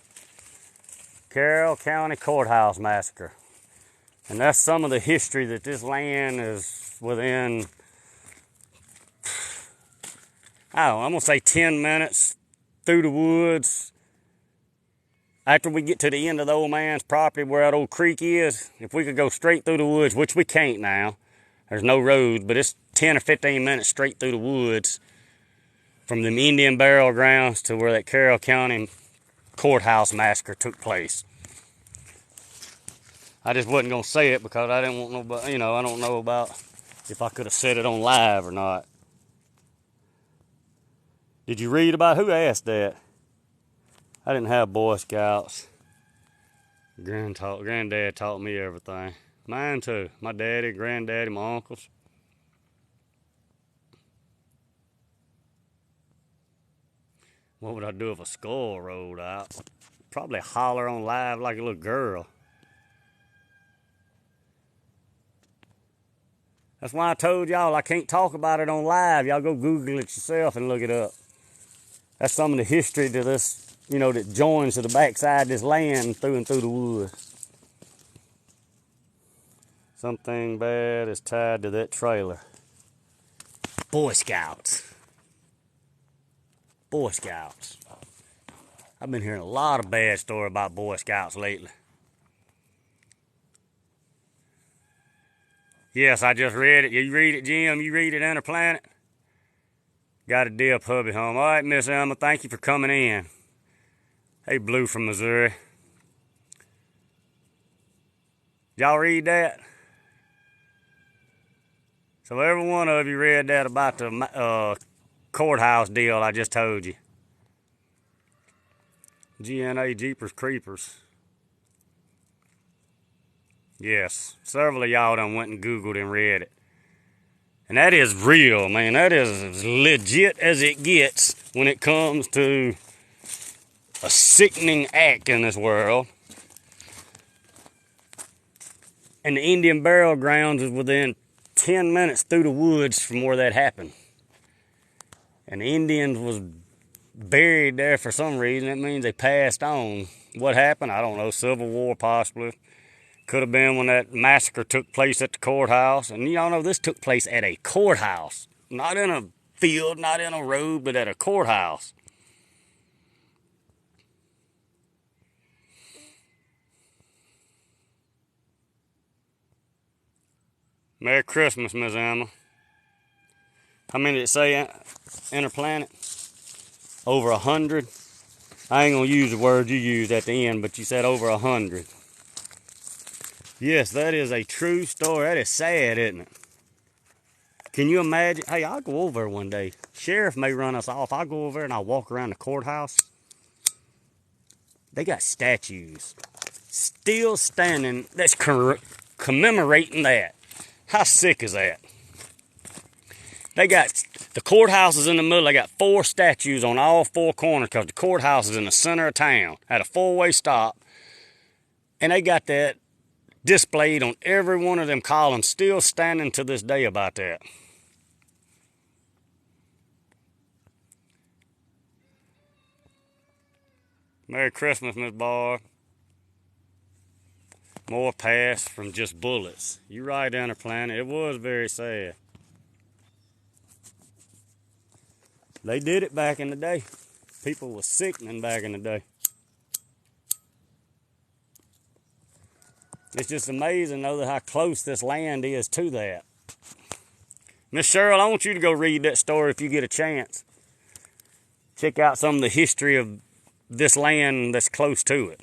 S1: Carroll County Courthouse Massacre. And that's some of the history that this land is within, I don't know, I'm going to say 10 minutes through the woods. After we get to the end of the old man's property where that old creek is, if we could go straight through the woods, which we can't now, there's no road, but it's 10 or 15 minutes straight through the woods from the Indian burial grounds to where that Carroll County Courthouse Massacre took place. I just wasn't going to say it because I didn't want nobody, you know, I don't know about if I could have said it on live or not. Did you read about who asked that? I didn't have Boy Scouts. Granddad taught me everything. Mine too. My daddy, granddaddy, my uncles. What would I do if a skull rolled out? Probably holler on live like a little girl. That's why I told y'all I can't talk about it on live. Y'all go Google it yourself and look it up. That's some of the history to this, you know, that joins to the backside of this land through and through the woods. Something bad is tied to that trailer. Boy Scouts. Boy Scouts. I've been hearing a lot of bad stories about Boy Scouts lately. Yes, I just read it. You read it, Jim? You read it, Interplanet? Got a deal, hubby home. All right, Miss Emma, thank you for coming in. Hey, Blue from Missouri. Y'all read that? So every one of you read that about the courthouse deal I just told you. GNA Jeepers Creepers. Yes, several of y'all done went and Googled and read it. And that is real, man. That is as legit as it gets when it comes to a sickening act in this world. And the Indian burial grounds is within 10 minutes through the woods from where that happened. And the Indians was buried there for some reason. It means they passed on. What happened? I don't know. Civil War, possibly. Could have been when that massacre took place at the courthouse. And y'all know this took place at a courthouse. Not in a field, not in a road, but at a courthouse. Merry Christmas, Miss Emma. How many did it say interplanet? Over 100. I ain't gonna use the word you used at the end, but you said over 100. Yes, that is a true story. That is sad, isn't it? Can you imagine? Hey, I'll go over there one day. Sheriff may run us off. I'll go over there and I'll walk around the courthouse. They got statues still standing that's commemorating that. How sick is that? They got the courthouse is in the middle. They got 4 statues on all 4 corners because the courthouse is in the center of town at a 4-way stop. And they got that displayed on every one of them columns, still standing to this day about that. Merry Christmas, Miss Barr. More passed from just bullets. You right, Interplanet. It was very sad. They did it back in the day. People were sickening back in the day. It's just amazing, though, how close this land is to that. Miss Cheryl, I want you to go read that story if you get a chance. Check out some of the history of this land that's close to it.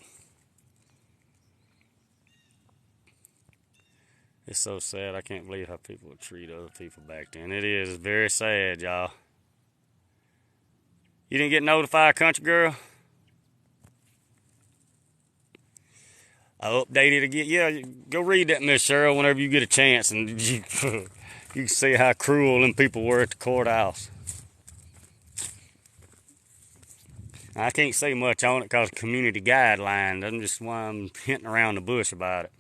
S1: It's so sad. I can't believe how people would treat other people back then. It is very sad, y'all. You didn't get notified, country girl? I updated again. Yeah, go read that, Miss Cheryl, whenever you get a chance, and you can see how cruel them people were at the courthouse. I can't say much on it because of community guidelines. That's just why I'm hinting around the bush about it.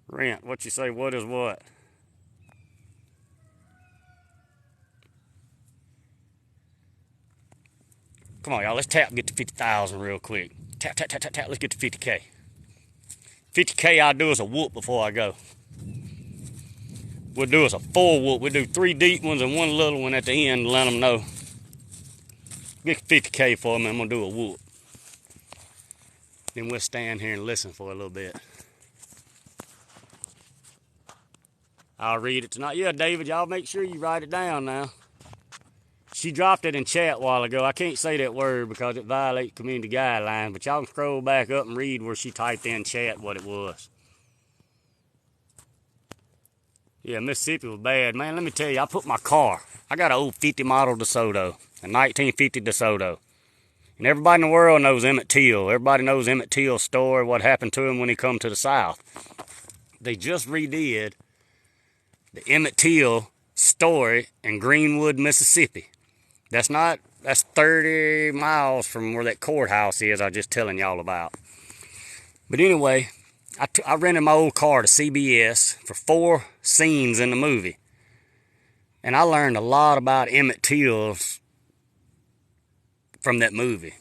S1: Rent, what you say, what is what? Come on, y'all, let's tap and get to 50,000 real quick. Tap, tap, tap, tap, tap, let's get to 50K. 50K I'll do as a whoop before I go. We'll do as a full whoop. We'll do 3 deep ones and 1 little one at the end to let them know. Get 50K for them and I'm gonna do a whoop. Then we'll stand here and listen for a little bit. I'll read it tonight. Yeah, David, y'all make sure you write it down now. She dropped it in chat a while ago. I can't say that word because it violates community guidelines, but y'all can scroll back up and read where she typed in chat what it was. Yeah, Mississippi was bad. Man, let me tell you, I put my car. I got an old 50 model DeSoto, a 1950 DeSoto. And everybody in the world knows Emmett Till. Everybody knows Emmett Till's story, what happened to him when he come to the South. They just redid the Emmett Till story in Greenwood, Mississippi. That's 30 miles from where that courthouse is I was just telling y'all about. But anyway, I rented my old car to CBS for 4 scenes in the movie. And I learned a lot about Emmett Till from that movie.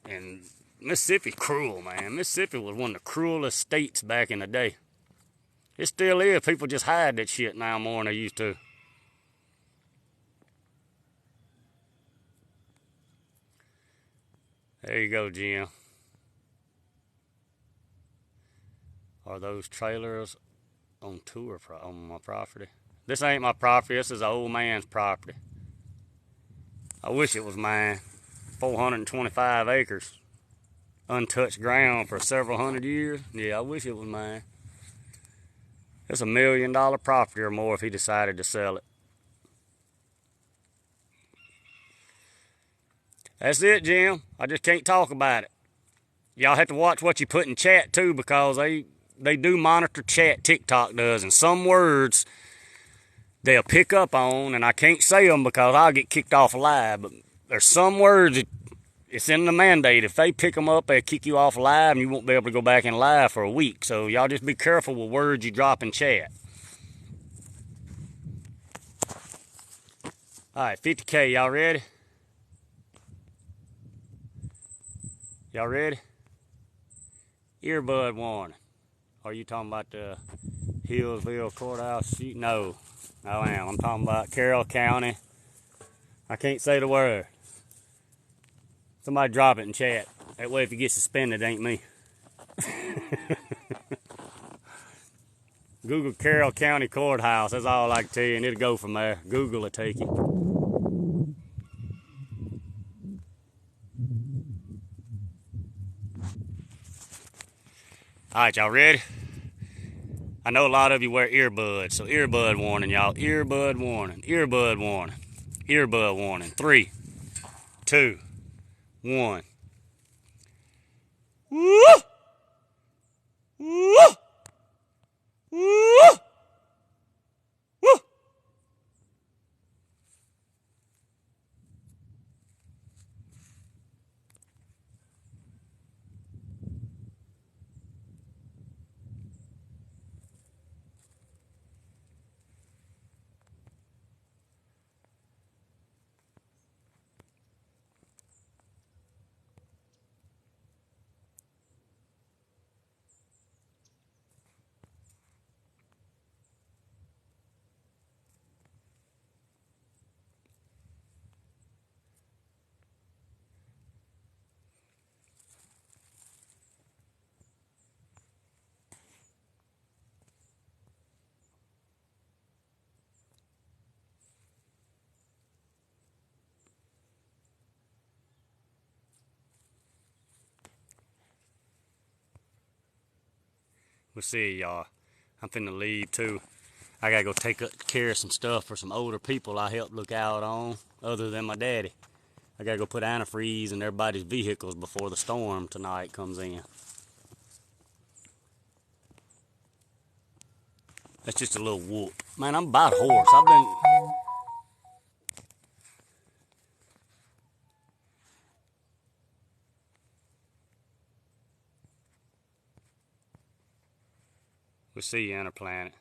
S1: And Mississippi's cruel, man. Mississippi was one of the cruelest states back in the day. It still is. People just hide that shit now more than they used to. There you go, Jim. Are those trailers on tour on my property? This ain't my property. This is an old man's property. I wish it was mine. 425 acres. Untouched ground for several hundred years. Yeah, I wish it was mine. It's $1 million property or more if he decided to sell it. That's it, Jim. I just can't talk about it. Y'all have to watch what you put in chat, too, because they do monitor chat, TikTok does, and some words they'll pick up on, and I can't say them because I'll get kicked off live, but there's some words that it's in the mandate. If they pick them up, they'll kick you off live, and you won't be able to go back in live for a week. So y'all just be careful with words you drop in chat. All right, 50K, y'all ready? Y'all ready? Earbud warning. Are you talking about the Hillsville Courthouse shoot? No, I am. I'm talking about Carroll County. I can't say the word. Somebody drop it in chat. That way if you get suspended, it ain't me. Google Carroll County Courthouse. That's all I can tell you, and it'll go from there. Google will take you. All right, y'all ready? I know a lot of you wear earbuds, so earbud warning, y'all. Earbud warning. Earbud warning. Earbud warning. 3, 2, 1. Woo! Woo! Woo! Woo! We'll see, y'all. I'm finna leave too. I gotta go take care of some stuff for some older people I help look out on, other than my daddy. I gotta go put antifreeze in everybody's vehicles before the storm tonight comes in. That's just a little whoop. Man, I'm about a horse. I've been... We'll see you, Interplanet.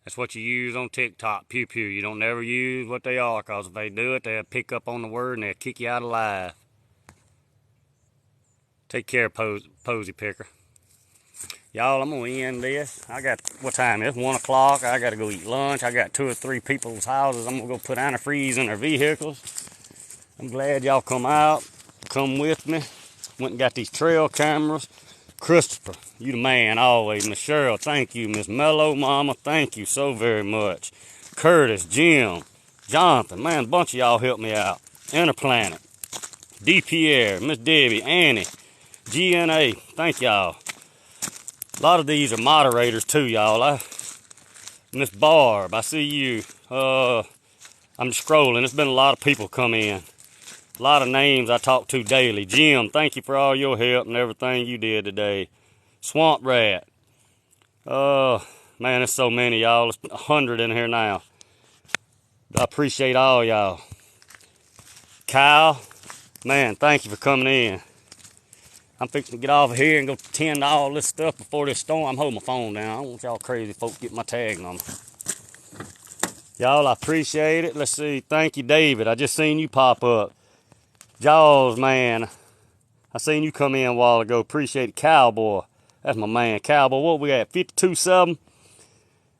S1: That's what you use on TikTok. Pew pew. You don't never use what they are, because if they do it, they'll pick up on the word and they'll kick you out alive. Take care, Posy Picker. Y'all, I'm going to end this. I got, what time is it? 1 o'clock. I got to go eat lunch. I got 2 or 3 people's houses. I'm going to go put antifreeze in their vehicles. I'm glad y'all come out. Come with me. Went and got these trail cameras. Christopher, you the man always. Miss Cheryl, thank you. Miss Mellow Mama, thank you so very much. Curtis, Jim, Jonathan, man, a bunch of y'all helped me out. Interplanet, D. Pierre, Miss Debbie, Annie, GNA, thank y'all. A lot of these are moderators too, y'all. Miss Barb, I see you. I'm scrolling. There's been a lot of people come in. A lot of names I talk to daily. Jim, thank you for all your help and everything you did today. Swamp Rat. Man, there's so many, y'all. There's 100 in here now. I appreciate all y'all. Kyle, man, thank you for coming in. I'm fixing to get off of here and go tend to all this stuff before this storm. I'm holding my phone down. I don't want y'all crazy folks to get my tag number. Y'all, I appreciate it. Let's see. Thank you, David. I just seen you pop up. Jaws, man. I seen you come in a while ago. Appreciate it. Cowboy. That's my man. Cowboy, what we at? 52-7?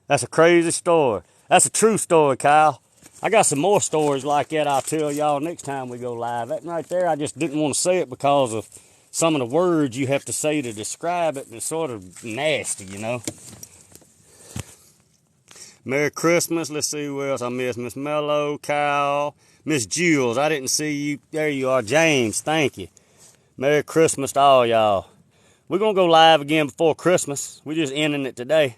S1: That's a crazy story. That's a true story, Kyle. I got some more stories like that I'll tell y'all next time we go live. That right there, I just didn't want to say it because of some of the words you have to say to describe it. And it's sort of nasty, you know. Merry Christmas. Let's see who else I missed. Miss Mellow, Kyle, Miss Jules. I didn't see you. There you are. James, thank you. Merry Christmas to all y'all. We're going to go live again before Christmas. We're just ending it today.